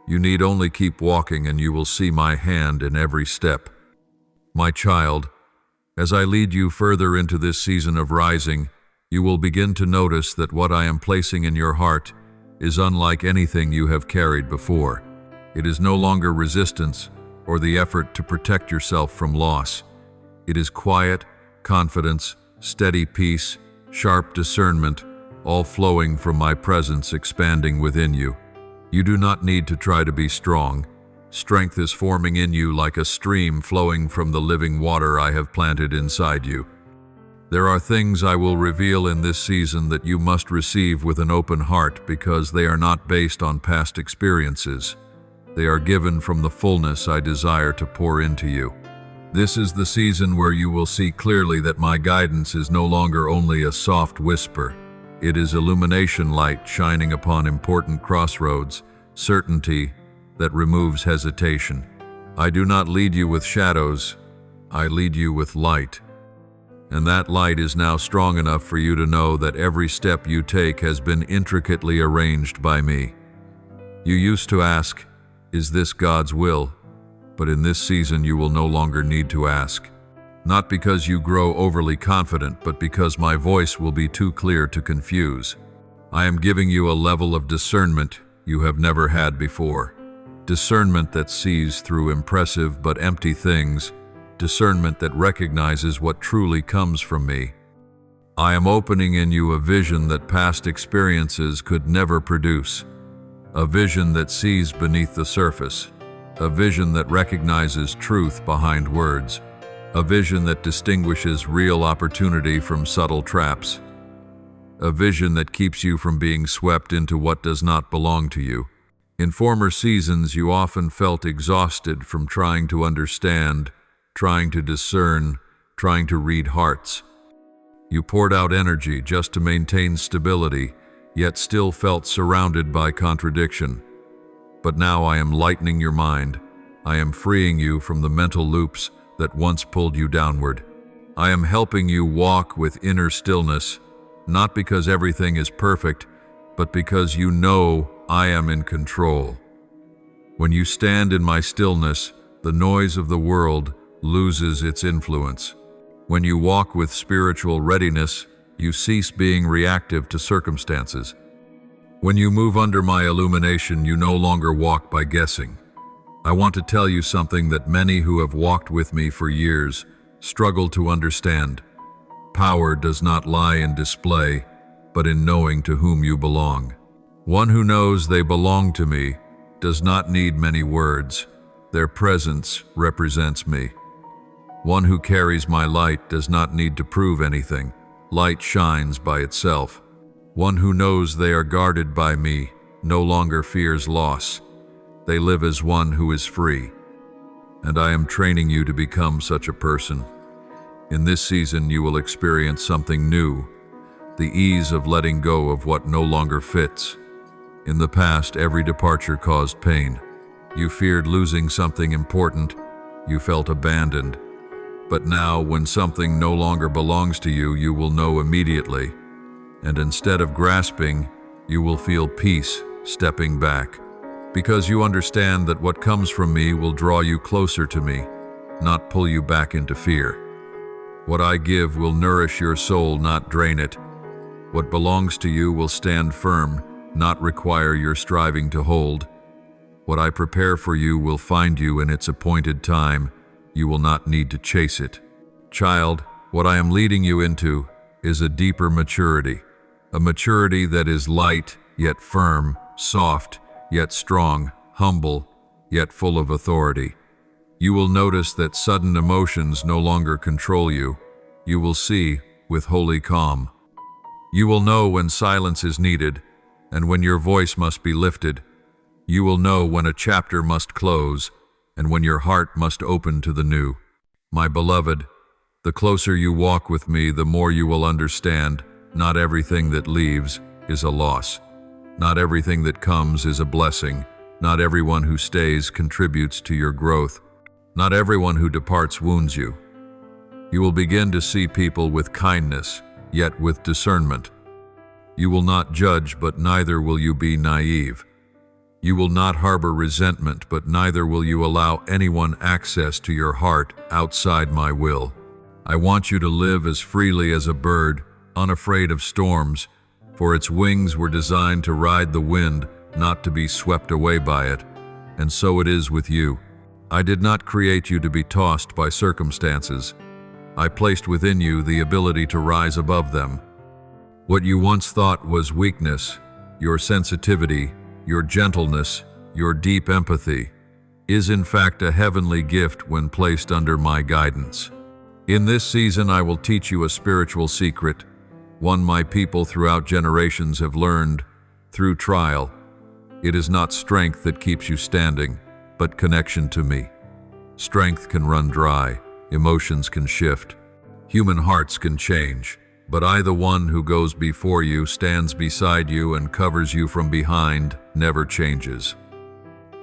You need only keep walking and you will see my hand in every step. My child, as I lead you further into this season of rising, you will begin to notice that what I am placing in your heart is unlike anything you have carried before. It is no longer resistance or the effort to protect yourself from loss. It is quiet confidence, steady peace, sharp discernment, all flowing from my presence expanding within you. You do not need to try to be strong. Strength is forming in you like a stream flowing from the living water I have planted inside you. There are things I will reveal in this season that you must receive with an open heart because they are not based on past experiences. They are given from the fullness I desire to pour into you. This is the season where you will see clearly that my guidance is no longer only a soft whisper. It is illumination light shining upon important crossroads, certainty that removes hesitation. I do not lead you with shadows, I lead you with light. And that light is now strong enough for you to know that every step you take has been intricately arranged by me. You used to ask, is this God's will? But in this season you will no longer need to ask. Not because you grow overly confident, but because my voice will be too clear to confuse. I am giving you a level of discernment you have never had before. Discernment that sees through impressive but empty things. Discernment that recognizes what truly comes from me. I am opening in you a vision that past experiences could never produce. A vision that sees beneath the surface. A vision that recognizes truth behind words. A vision that distinguishes real opportunity from subtle traps. a vision that keeps you from being swept into what does not belong to you. In former seasons, you often felt exhausted from trying to understand, trying to discern, trying to read hearts. You poured out energy just to maintain stability, yet still felt surrounded by contradiction. But now I am lightening your mind. I am freeing you from the mental loops that once pulled you downward. I am helping you walk with inner stillness, not because everything is perfect, but because you know I am in control. When you stand in my stillness, the noise of the world loses its influence. When you walk with spiritual readiness, you cease being reactive to circumstances. When you move under my illumination, you no longer walk by guessing. I want to tell you something that many who have walked with me for years struggle to understand. Power does not lie in display, but in knowing to whom you belong. One who knows they belong to me does not need many words. Their presence represents me. One who carries my light does not need to prove anything. Light shines by itself. One who knows they are guarded by me no longer fears loss. They live as one who is free. And I am training you to become such a person. In this season, you will experience something new, the ease of letting go of what no longer fits. In the past, every departure caused pain. You feared losing something important. You felt abandoned. But now, when something no longer belongs to you, you will know immediately. And instead of grasping, you will feel peace stepping back. Because you understand that what comes from me will draw you closer to me, not pull you back into fear. What I give will nourish your soul, not drain it. What belongs to you will stand firm, not require your striving to hold. What I prepare for you will find you in its appointed time. You will not need to chase it. Child, what I am leading you into is a deeper maturity, a maturity that is light yet firm, soft yet strong, humble yet full of authority. You will notice that sudden emotions no longer control you. You will see with holy calm. You will know when silence is needed and when your voice must be lifted. You will know when a chapter must close and when your heart must open to the new. My beloved, the closer you walk with me, the more you will understand not everything that leaves is a loss. Not everything that comes is a blessing. Not everyone who stays contributes to your growth. Not everyone who departs wounds you. You will begin to see people with kindness, yet with discernment. You will not judge, but neither will you be naive. You will not harbor resentment, but neither will you allow anyone access to your heart outside my will. I want you to live as freely as a bird, unafraid of storms, for its wings were designed to ride the wind, not to be swept away by it. And so it is with you. I did not create you to be tossed by circumstances. I placed within you the ability to rise above them. What you once thought was weakness, your sensitivity, your gentleness, your deep empathy, is in fact a heavenly gift when placed under my guidance. In this season, I will teach you a spiritual secret, one my people throughout generations have learned through trial. It is not strength that keeps you standing, but connection to me. Strength can run dry, emotions can shift, human hearts can change, but I, the one who goes before you, stands beside you and covers you from behind, never changes.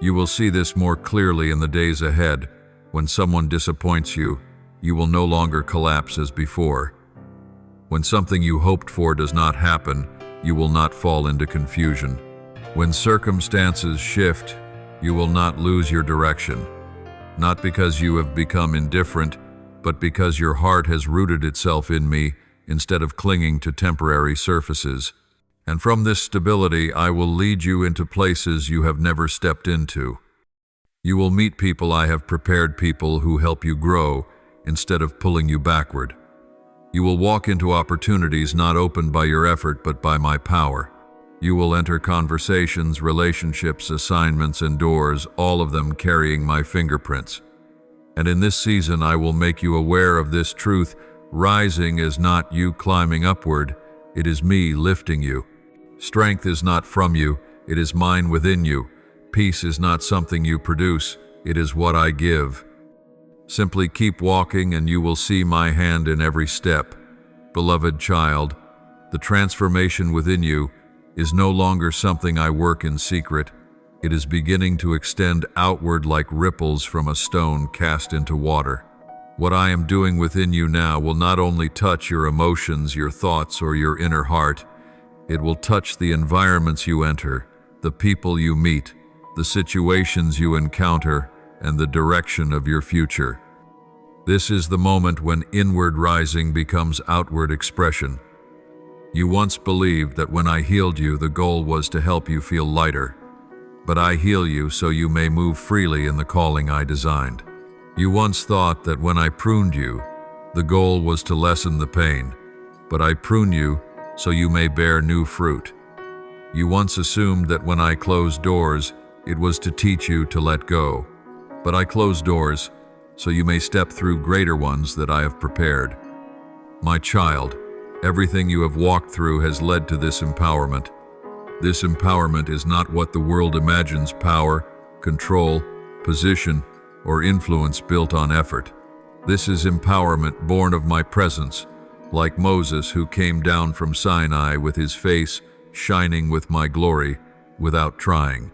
You will see this more clearly in the days ahead. When someone disappoints you, you will no longer collapse as before. When something you hoped for does not happen, you will not fall into confusion. When circumstances shift, you will not lose your direction. Not because you have become indifferent, but because your heart has rooted itself in me instead of clinging to temporary surfaces. And from this stability, I will lead you into places you have never stepped into. You will meet people I have prepared, people who help you grow instead of pulling you backward. You will walk into opportunities not opened by your effort, but by my power. You will enter conversations, relationships, assignments, and doors, all of them carrying my fingerprints. And in this season, I will make you aware of this truth. Rising is not you climbing upward, It is me lifting you. Strength is not from you, it is mine within you. Peace is not something you produce, it is what I give. Simply keep walking and you will see my hand in every step. Beloved child, the transformation within you is no longer something I work in secret. It is beginning to extend outward like ripples from a stone cast into water. What I am doing within you now will not only touch your emotions, your thoughts, or your inner heart, it will touch the environments you enter, the people you meet, the situations you encounter, and the direction of your future. This is the moment when inward rising becomes outward expression. You once believed that when I healed you, the goal was to help you feel lighter. But I heal you so you may move freely in the calling I designed. You once thought that when I pruned you, the goal was to lessen the pain. But I prune you so you may bear new fruit. You once assumed that when I closed doors, it was to teach you to let go. But I close doors so you may step through greater ones that I have prepared. My child, everything you have walked through has led to this empowerment. This empowerment is not what the world imagines: power, control, position, or influence built on effort. This is empowerment born of my presence, like Moses, who came down from Sinai with his face shining with my glory without trying.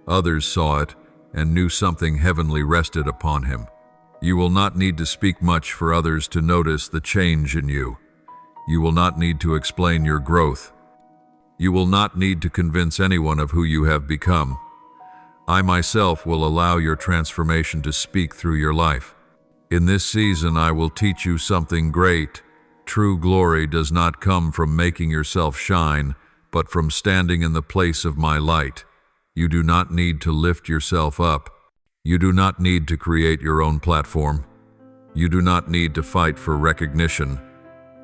Others saw it and knew something heavenly rested upon him. You will not need to speak much for others to notice the change in you. You will not need to explain your growth. You will not need to convince anyone of who you have become. I myself will allow your transformation to speak through your life. In this season, I will teach you something great. True glory does not come from making yourself shine, but from standing in the place of my light. You do not need to lift yourself up. You do not need to create your own platform. You do not need to fight for recognition.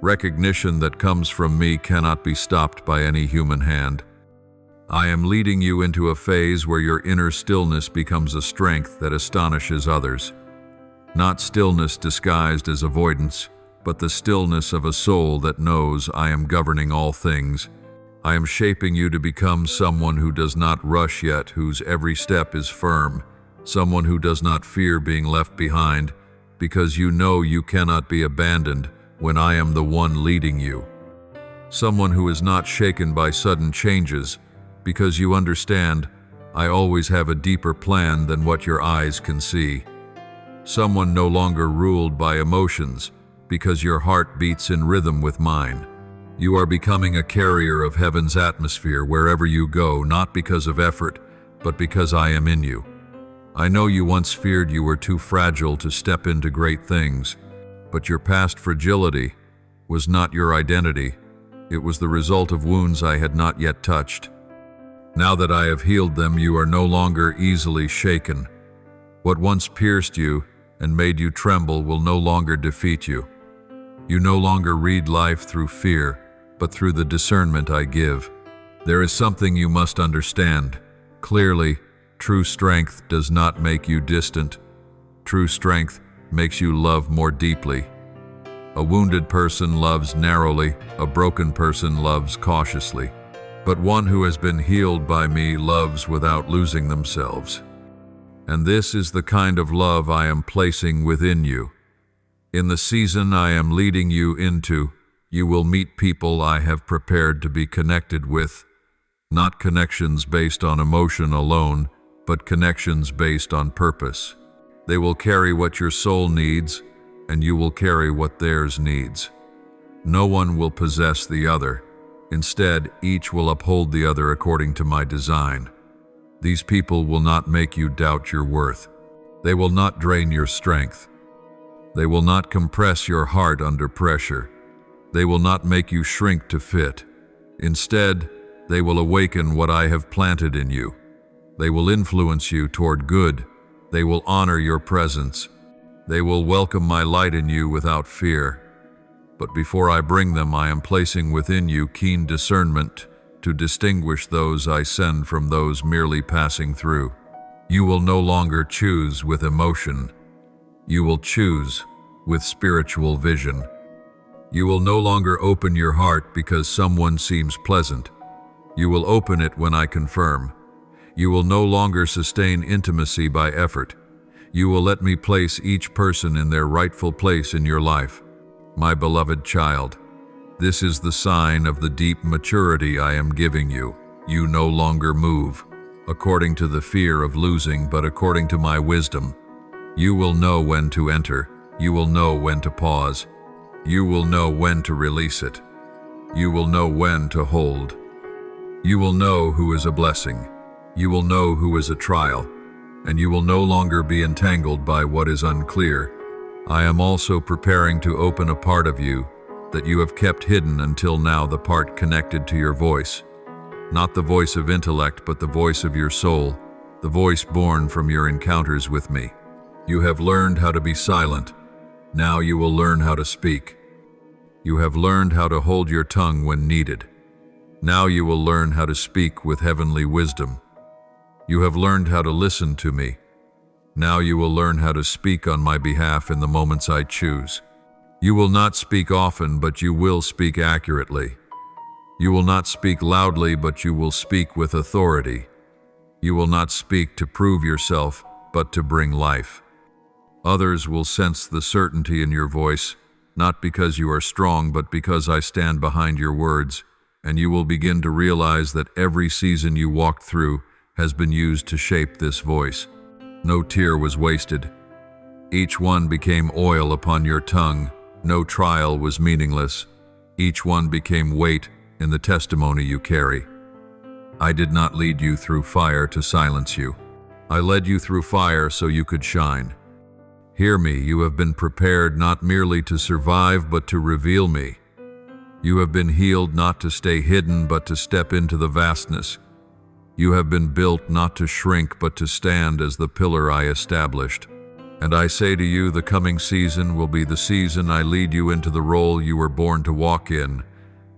Recognition that comes from me cannot be stopped by any human hand. I am leading you into a phase where your inner stillness becomes a strength that astonishes others. Not stillness disguised as avoidance, but the stillness of a soul that knows I am governing all things. I am shaping you to become someone who does not rush yet, whose every step is firm, someone who does not fear being left behind, because you know you cannot be abandoned when I am the one leading you. Someone who is not shaken by sudden changes, because you understand I always have a deeper plan than what your eyes can see. Someone no longer ruled by emotions, because your heart beats in rhythm with mine. You are becoming a carrier of heaven's atmosphere wherever you go, not because of effort, but because I am in you. I know you once feared you were too fragile to step into great things, but your past fragility was not your identity. It was the result of wounds I had not yet touched. Now that I have healed them, you are no longer easily shaken. What once pierced you and made you tremble will no longer defeat you. You no longer read life through fear, but through the discernment I give. There is something you must understand. Clearly, true strength does not make you distant. True strength makes you love more deeply. A wounded person loves narrowly, a broken person loves cautiously. But one who has been healed by me loves without losing themselves. And this is the kind of love I am placing within you. In the season I am leading you into, you will meet people I have prepared to be connected with, not connections based on emotion alone, but connections based on purpose. They will carry what your soul needs, and you will carry what theirs needs. No one will possess the other. Instead, each will uphold the other according to my design. These people will not make you doubt your worth. They will not drain your strength. They will not compress your heart under pressure. They will not make you shrink to fit. Instead, they will awaken what I have planted in you. They will influence you toward good. They will honor your presence. They will welcome my light in you without fear. But before I bring them, I am placing within you keen discernment to distinguish those I send from those merely passing through. You will no longer choose with emotion. You will choose with spiritual vision. You will no longer open your heart because someone seems pleasant. You will open it when I confirm. You will no longer sustain intimacy by effort. You will let me place each person in their rightful place in your life. My beloved child, this is the sign of the deep maturity I am giving you. You no longer move according to the fear of losing, but according to my wisdom. You will know when to enter. You will know when to pause. You will know when to release it. You will know when to hold. You will know who is a blessing. You will know who is a trial, and you will no longer be entangled by what is unclear. I am also preparing to open a part of you that you have kept hidden until now, the part connected to your voice. Not the voice of intellect, but the voice of your soul, the voice born from your encounters with me. You have learned how to be silent. Now you will learn how to speak. You have learned how to hold your tongue when needed. Now you will learn how to speak with heavenly wisdom. You have learned how to listen to me. Now you will learn how to speak on my behalf in the moments I choose. You will not speak often, but you will speak accurately. You will not speak loudly, but you will speak with authority. You will not speak to prove yourself, but to bring life. Others will sense the certainty in your voice, not because you are strong, but because I stand behind your words, and you will begin to realize that every season you walked through has been used to shape this voice. No tear was wasted. Each one became oil upon your tongue. No trial was meaningless. Each one became weight in the testimony you carry. I did not lead you through fire to silence you. I led you through fire so you could shine. Hear me, you have been prepared not merely to survive, but to reveal me. You have been healed not to stay hidden, but to step into the vastness. You have been built not to shrink, but to stand as the pillar I established. And I say to you, the coming season will be the season I lead you into the role you were born to walk in,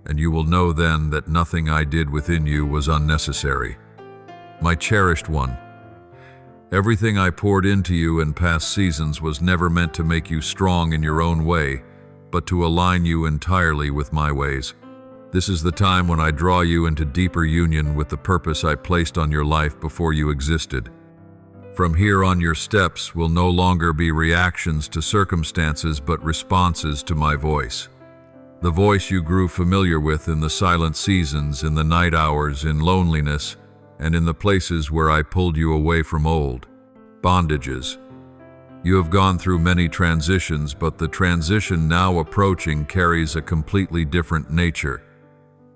and you will know then that nothing I did within you was unnecessary. My cherished one, everything I poured into you in past seasons was never meant to make you strong in your own way, but to align you entirely with my ways. This is the time when I draw you into deeper union with the purpose I placed on your life before you existed. From here on, your steps will no longer be reactions to circumstances, but responses to my voice. The voice you grew familiar with in the silent seasons, in the night hours, in loneliness, and in the places where I pulled you away from old bondages. You have gone through many transitions, but the transition now approaching carries a completely different nature.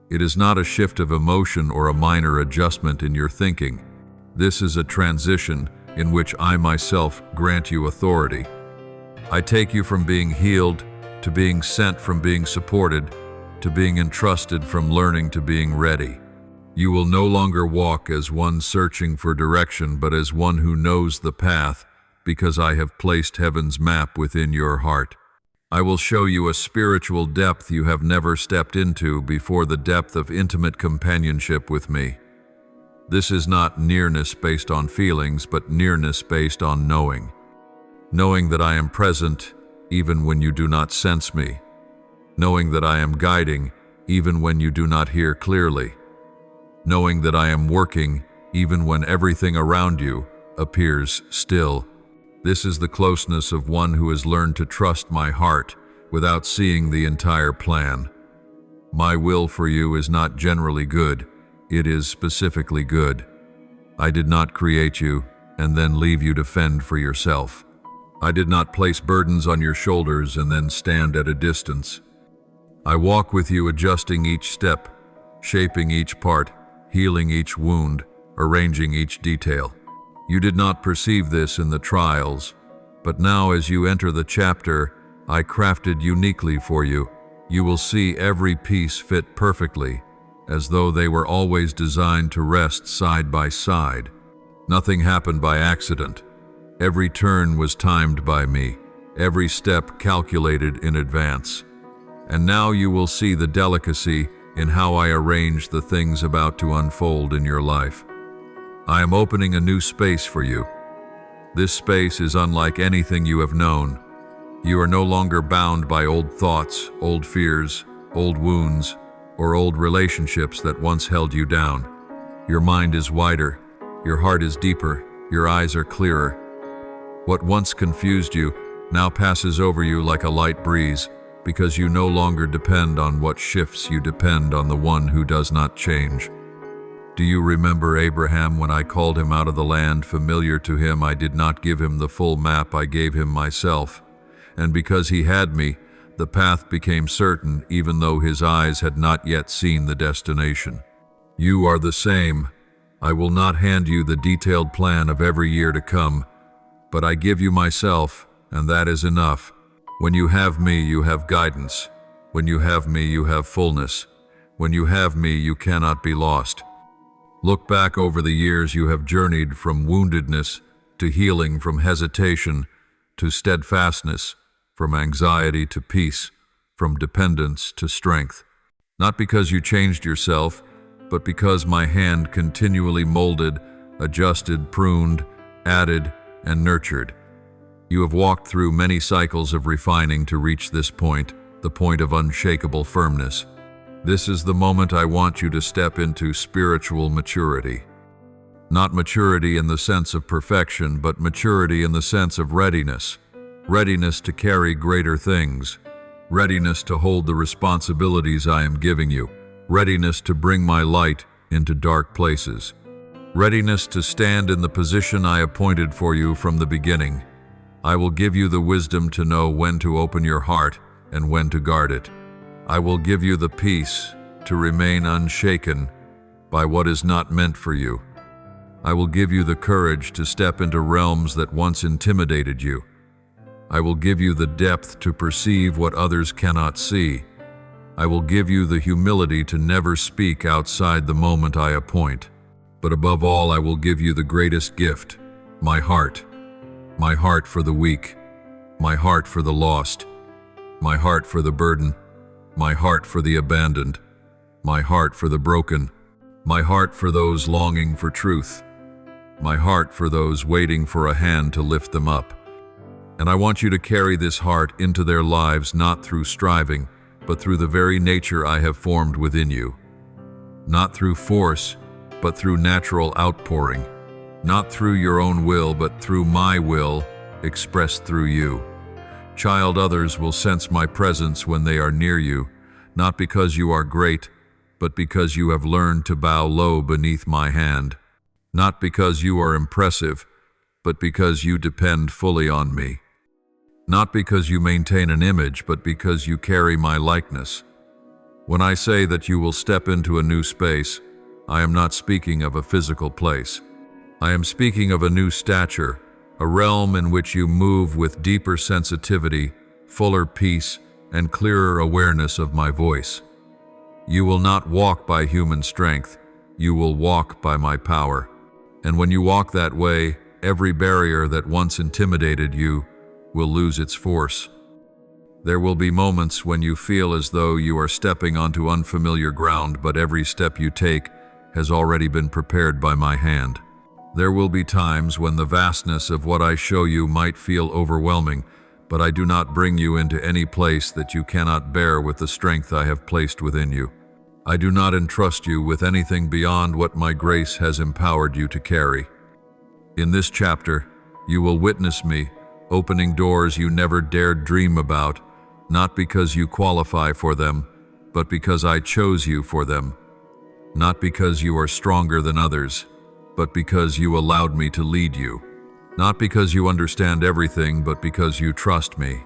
It is not a shift of emotion or a minor adjustment in your thinking. This is a transition in which I myself grant you authority. I take you from being healed to being sent, from being supported to being entrusted, from learning to being ready. You will no longer walk as one searching for direction, but as one who knows the path, because I have placed heaven's map within your heart. I will show you a spiritual depth you have never stepped into before, the depth of intimate companionship with me. This is not nearness based on feelings, but nearness based on knowing. Knowing that I am present even when you do not sense me. Knowing that I am guiding even when you do not hear clearly. Knowing that I am working even when everything around you appears still. This is the closeness of one who has learned to trust my heart without seeing the entire plan. My will for you is not generally good, it is specifically good. I did not create you and then leave you to fend for yourself. I did not place burdens on your shoulders and then stand at a distance. I walk with you, adjusting each step, shaping each part, healing each wound, arranging each detail. You did not perceive this in the trials, but now as you enter the chapter I crafted uniquely for you, you will see every piece fit perfectly, as though they were always designed to rest side by side. Nothing happened by accident. Every turn was timed by me, every step calculated in advance. And now you will see the delicacy in how I arrange the things about to unfold in your life. I am opening a new space for you. This space is unlike anything you have known. You are no longer bound by old thoughts, old fears, old wounds, or old relationships that once held you down. Your mind is wider, your heart is deeper, your eyes are clearer. What once confused you now passes over you like a light breeze, because you no longer depend on what shifts, you depend on the one who does not change. Do you remember Abraham when I called him out of the land familiar to him? I did not give him the full map, I gave him myself. And because he had me, the path became certain, even though his eyes had not yet seen the destination. You are the same. I will not hand you the detailed plan of every year to come, but I give you myself, and that is enough. When you have me, you have guidance. When you have me, you have fullness. When you have me, you cannot be lost. Look back over the years you have journeyed from woundedness to healing, from hesitation to steadfastness, from anxiety to peace, from dependence to strength. Not because you changed yourself, but because my hand continually molded, adjusted, pruned, added, and nurtured. You have walked through many cycles of refining to reach this point, the point of unshakable firmness. This is the moment I want you to step into spiritual maturity. Not maturity in the sense of perfection, but maturity in the sense of readiness. Readiness to carry greater things. Readiness to hold the responsibilities I am giving you. Readiness to bring my light into dark places. Readiness to stand in the position I appointed for you from the beginning. I will give you the wisdom to know when to open your heart and when to guard it. I will give you the peace to remain unshaken by what is not meant for you. I will give you the courage to step into realms that once intimidated you. I will give you the depth to perceive what others cannot see. I will give you the humility to never speak outside the moment I appoint. But above all, I will give you the greatest gift, my heart. My heart for the weak, my heart for the lost, my heart for the burden, my heart for the abandoned, my heart for the broken, my heart for those longing for truth, my heart for those waiting for a hand to lift them up. And I want you to carry this heart into their lives, not through striving, but through the very nature I have formed within you. Not through force, but through natural outpouring. Not through your own will, but through my will, expressed through you. Child, others will sense my presence when they are near you, not because you are great, but because you have learned to bow low beneath my hand. Not because you are impressive, but because you depend fully on me. Not because you maintain an image, but because you carry my likeness. When I say that you will step into a new space, I am not speaking of a physical place. I am speaking of a new stature, a realm in which you move with deeper sensitivity, fuller peace, and clearer awareness of my voice. You will not walk by human strength, you will walk by my power. And when you walk that way, every barrier that once intimidated you will lose its force. There will be moments when you feel as though you are stepping onto unfamiliar ground, but every step you take has already been prepared by my hand. There will be times when the vastness of what I show you might feel overwhelming, but I do not bring you into any place that you cannot bear with the strength I have placed within you. I do not entrust you with anything beyond what my grace has empowered you to carry. In this chapter, you will witness me opening doors you never dared dream about, not because you qualify for them, but because I chose you for them. Not because you are stronger than others, but because you allowed me to lead you. Not because you understand everything, but because you trust me.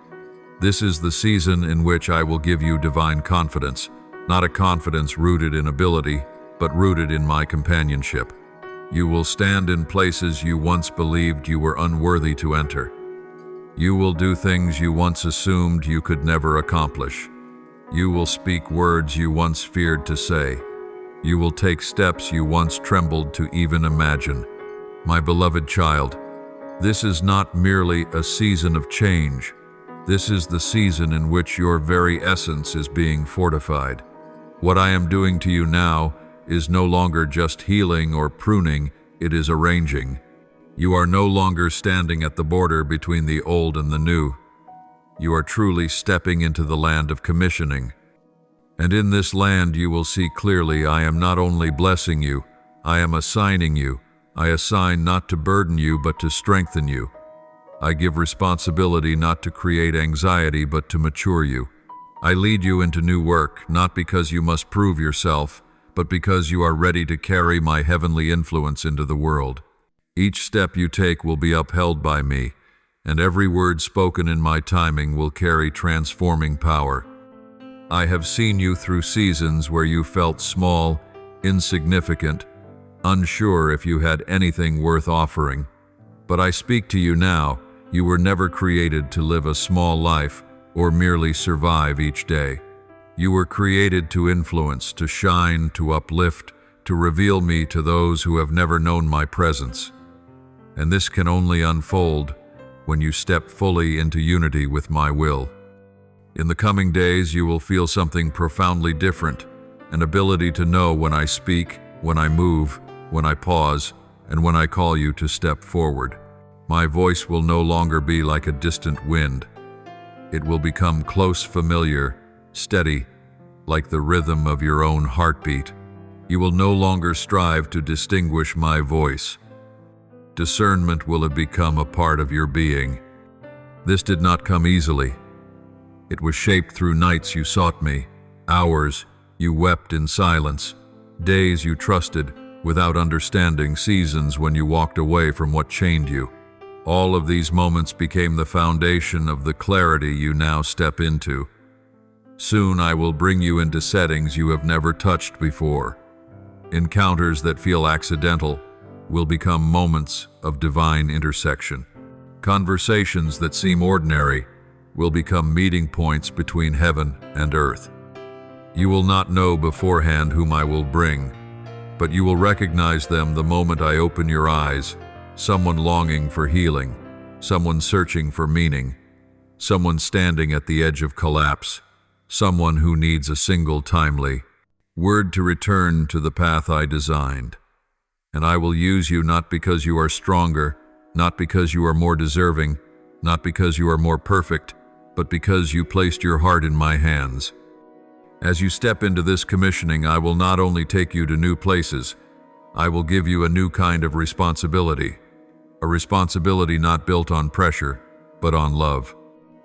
This is the season in which I will give you divine confidence, not a confidence rooted in ability, but rooted in my companionship. You will stand in places you once believed you were unworthy to enter. You will do things you once assumed you could never accomplish. You will speak words you once feared to say. You will take steps you once trembled to even imagine. My beloved child, this is not merely a season of change. This is the season in which your very essence is being fortified. What I am doing to you now is no longer just healing or pruning, it is arranging. You are no longer standing at the border between the old and the new. you are truly stepping into the land of commissioning. And in this land you will see clearly I am not only blessing you, I am assigning you. I assign not to burden you but to strengthen you. I give responsibility not to create anxiety but to mature you. I lead you into new work, not because you must prove yourself, but because you are ready to carry my heavenly influence into the world. Each step you take will be upheld by me, and every word spoken in my timing will carry transforming power. I have seen you through seasons where you felt small, insignificant, unsure if you had anything worth offering. But I speak to you now. You were never created to live a small life or merely survive each day. You were created to influence, to shine, to uplift, to reveal me to those who have never known my presence. And this can only unfold when you step fully into unity with my will. In the coming days, you will feel something profoundly different, an ability to know when I speak, when I move, when I pause, and when I call you to step forward. My voice will no longer be like a distant wind. It will become close, familiar, steady, like the rhythm of your own heartbeat. You will no longer strive to distinguish my voice. Discernment will have become a part of your being. This did not come easily. It was shaped through nights you sought me, hours you wept in silence, days you trusted without understanding, seasons when you walked away from what chained you. All of these moments became the foundation of the clarity you now step into. Soon I will bring you into settings you have never touched before. Encounters that feel accidental will become moments of divine intersection. Conversations that seem ordinary will become meeting points between heaven and earth. You will not know beforehand whom I will bring, but you will recognize them the moment I open your eyes. Someone longing for healing, someone searching for meaning, someone standing at the edge of collapse, someone who needs a single timely word to return to the path I designed. And I will use you not because you are stronger, not because you are more deserving, not because you are more perfect, but because you placed your heart in my hands. As you step into this commissioning, I will not only take you to new places, I will give you a new kind of responsibility, a responsibility not built on pressure, but on love.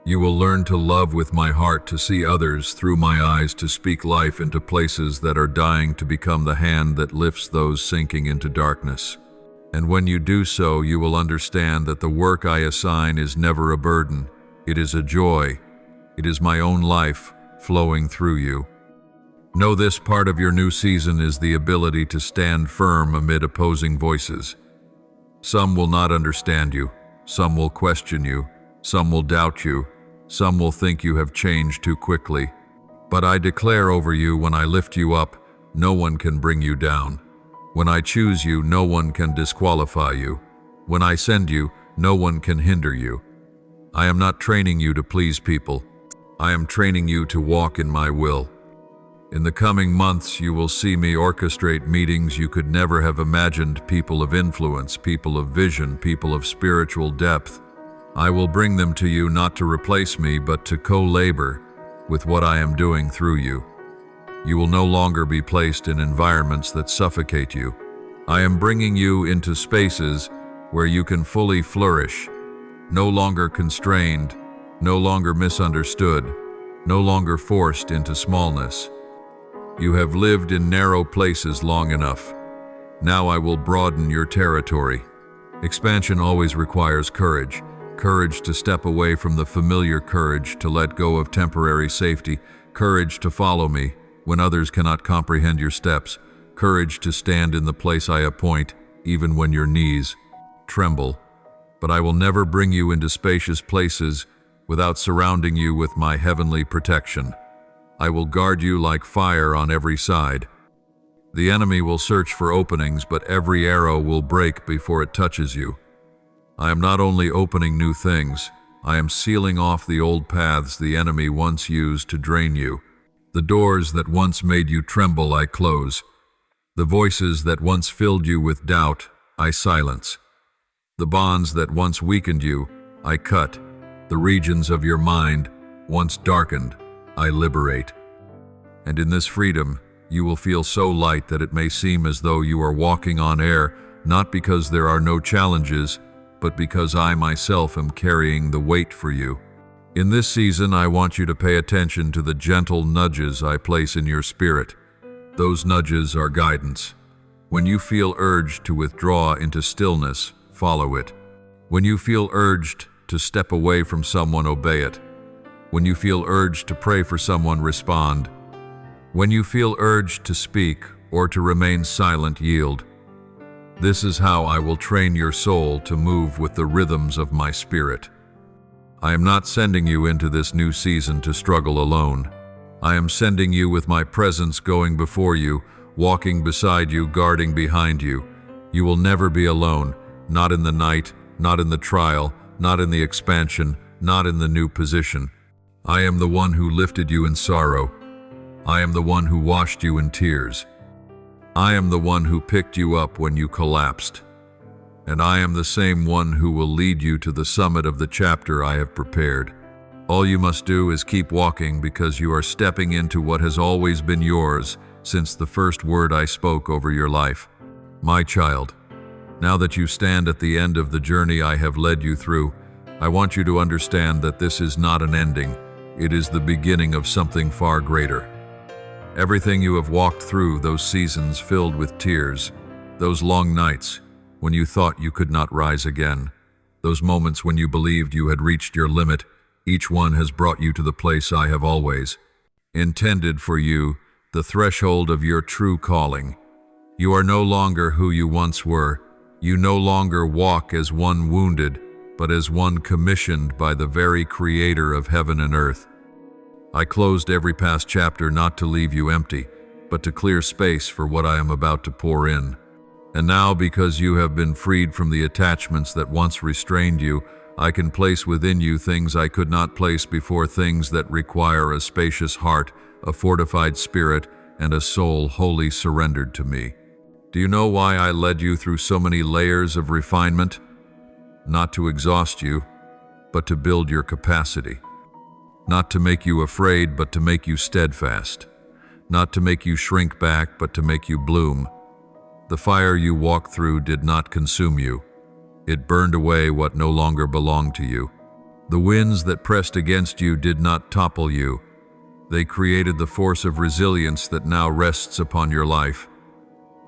You will learn to love with my heart, to see others through my eyes, to speak life into places that are dying, to become the hand that lifts those sinking into darkness. And when you do so, you will understand that the work I assign is never a burden. It is a joy. It is my own life flowing through you. Know this: part of your new season is the ability to stand firm amid opposing voices. Some will not understand you. Some will question you. Some will doubt you. Some will think you have changed too quickly. But I declare over you, when I lift you up, no one can bring you down. When I choose you, no one can disqualify you. When I send you, no one can hinder you. I am not training you to please people. I am training you to walk in my will. In the coming months, you will see me orchestrate meetings you could never have imagined, people of influence, people of vision, people of spiritual depth. I will bring them to you not to replace me, but to co-labor with what I am doing through you. You will no longer be placed in environments that suffocate you. I am bringing you into spaces where you can fully flourish, no longer constrained, no longer misunderstood, no longer forced into smallness. You have lived in narrow places long enough. Now I will broaden your territory. Expansion always requires courage. Courage to step away from the familiar, courage to let go of temporary safety, courage to follow me when others cannot comprehend your steps, courage to stand in the place I appoint, even when your knees tremble. But I will never bring you into spacious places without surrounding you with my heavenly protection. I will guard you like fire on every side. The enemy will search for openings, but every arrow will break before it touches you. I am not only opening new things, I am sealing off the old paths the enemy once used to drain you. The doors that once made you tremble, I close. The voices that once filled you with doubt, I silence. The bonds that once weakened you, I cut. The regions of your mind, once darkened, I liberate. And in this freedom, you will feel so light that it may seem as though you are walking on air, not because there are no challenges, but because I myself am carrying the weight for you. In this season, I want you to pay attention to the gentle nudges I place in your spirit. Those nudges are guidance. When you feel urged to withdraw into stillness, follow it. When you feel urged to step away from someone, obey it. When you feel urged to pray for someone, respond. When you feel urged to speak or to remain silent, yield. This is how I will train your soul to move with the rhythms of my spirit. I am not sending you into this new season to struggle alone. I am sending you with my presence going before you, walking beside you, guarding behind you. You will never be alone, not in the night, not in the trial, not in the expansion, not in the new position. I am the one who lifted you in sorrow. I am the one who washed you in tears. I am the one who picked you up when you collapsed. And I am the same one who will lead you to the summit of the chapter I have prepared. All you must do is keep walking, because you are stepping into what has always been yours since the first word I spoke over your life. My child, now that you stand at the end of the journey I have led you through, I want you to understand that this is not an ending. It is the beginning of something far greater. Everything you have walked through, those seasons filled with tears, those long nights when you thought you could not rise again, those moments when you believed you had reached your limit, each one has brought you to the place I have always intended for you, the threshold of your true calling. You are no longer who you once were. You no longer walk as one wounded, but as one commissioned by the very Creator of heaven and earth. I closed every past chapter not to leave you empty, but to clear space for what I am about to pour in. And now, because you have been freed from the attachments that once restrained you, I can place within you things I could not place before, things that require a spacious heart, a fortified spirit, and a soul wholly surrendered to me. Do you know why I led you through so many layers of refinement? Not to exhaust you, but to build your capacity. Not to make you afraid, but to make you steadfast. Not to make you shrink back, but to make you bloom. The fire you walked through did not consume you. It burned away what no longer belonged to you. The winds that pressed against you did not topple you. They created the force of resilience that now rests upon your life.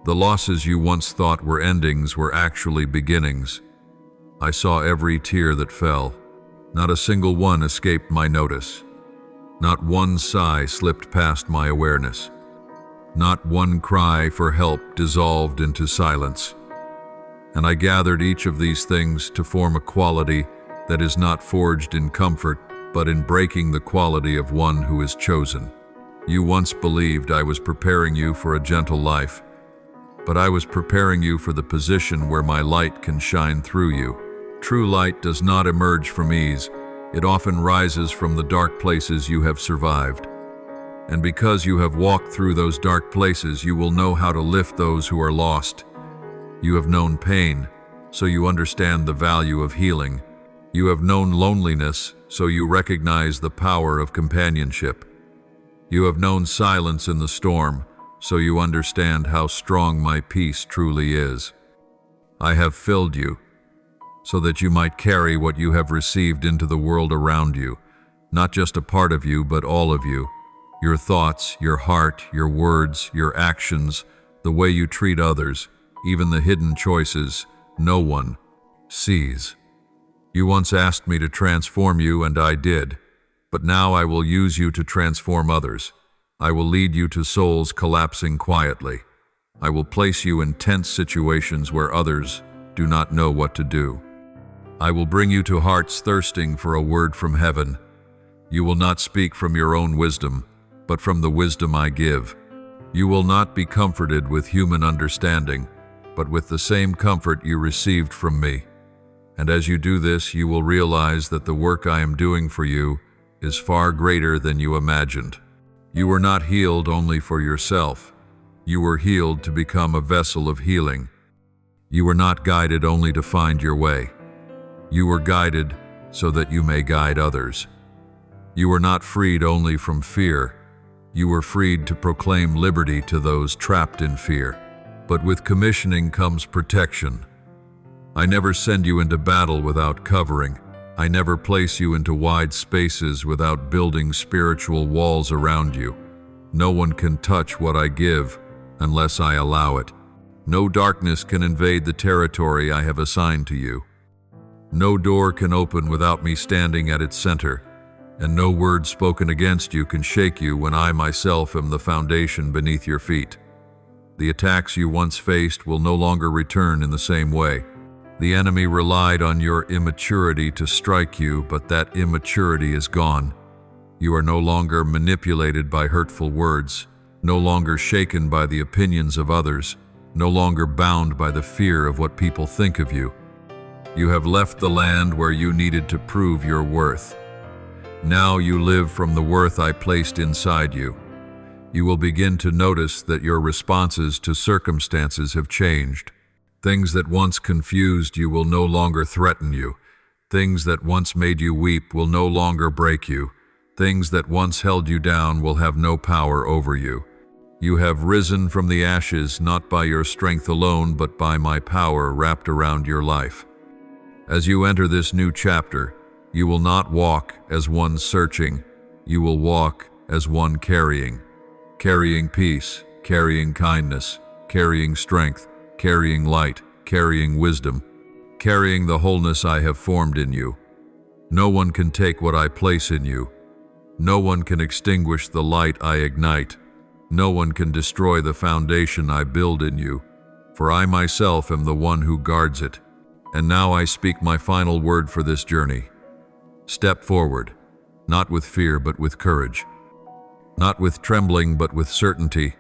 The losses you once thought were endings were actually beginnings. I saw every tear that fell. Not a single one escaped my notice. Not one sigh slipped past my awareness. Not one cry for help dissolved into silence. And I gathered each of these things to form a quality that is not forged in comfort, but in breaking the quality of one who is chosen. You once believed I was preparing you for a gentle life, but I was preparing you for the position where my light can shine through you. True light does not emerge from ease. It often rises from the dark places you have survived. And because you have walked through those dark places, you will know how to lift those who are lost. You have known pain, so you understand the value of healing. You have known loneliness, so you recognize the power of companionship. You have known silence in the storm, so you understand how strong my peace truly is. I have filled you, so that you might carry what you have received into the world around you, not just a part of you, but all of you. Your thoughts, your heart, your words, your actions, the way you treat others, even the hidden choices no one sees. You once asked me to transform you, and I did. But now I will use you to transform others. I will lead you to souls collapsing quietly. I will place you in tense situations where others do not know what to do. I will bring you to hearts thirsting for a word from heaven. You will not speak from your own wisdom, but from the wisdom I give. You will not be comforted with human understanding, but with the same comfort you received from me. And as you do this, you will realize that the work I am doing for you is far greater than you imagined. You were not healed only for yourself. You were healed to become a vessel of healing. You were not guided only to find your way. You were guided so that you may guide others. You were not freed only from fear. You were freed to proclaim liberty to those trapped in fear. But with commissioning comes protection. I never send you into battle without covering. I never place you into wide spaces without building spiritual walls around you. No one can touch what I give unless I allow it. No darkness can invade the territory I have assigned to you. No door can open without me standing at its center, and no word spoken against you can shake you when I myself am the foundation beneath your feet. The attacks you once faced will no longer return in the same way. The enemy relied on your immaturity to strike you, but that immaturity is gone. You are no longer manipulated by hurtful words, no longer shaken by the opinions of others, no longer bound by the fear of what people think of you. You have left the land where you needed to prove your worth. Now you live from the worth I placed inside you. You will begin to notice that your responses to circumstances have changed. Things that once confused you will no longer threaten you. Things that once made you weep will no longer break you. Things that once held you down will have no power over you. You have risen from the ashes not by your strength alone, but by my power wrapped around your life. As you enter this new chapter, you will not walk as one searching. You will walk as one carrying. Carrying peace, carrying kindness, carrying strength, carrying light, carrying wisdom, carrying the wholeness I have formed in you. No one can take what I place in you. No one can extinguish the light I ignite. No one can destroy the foundation I build in you, for I myself am the one who guards it. And now I speak my final word for this journey. Step forward, not with fear but with courage. Not with trembling but with certainty.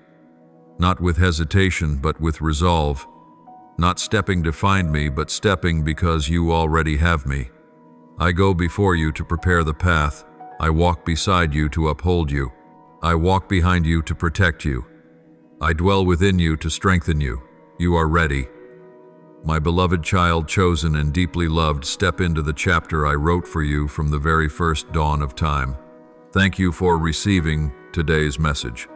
Not with hesitation but with resolve. Not stepping to find me but stepping because you already have me. I go before you to prepare the path. I walk beside you to uphold you. I walk behind you to protect you. I dwell within you to strengthen you. You are ready. My beloved child, chosen and deeply loved, step into the chapter I wrote for you from the very first dawn of time. Thank you for receiving today's message.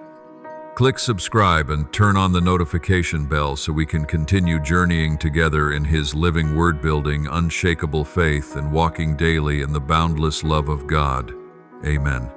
Click subscribe and turn on the notification bell so we can continue journeying together in His living word-building, unshakable faith, and walking daily in the boundless love of God. Amen.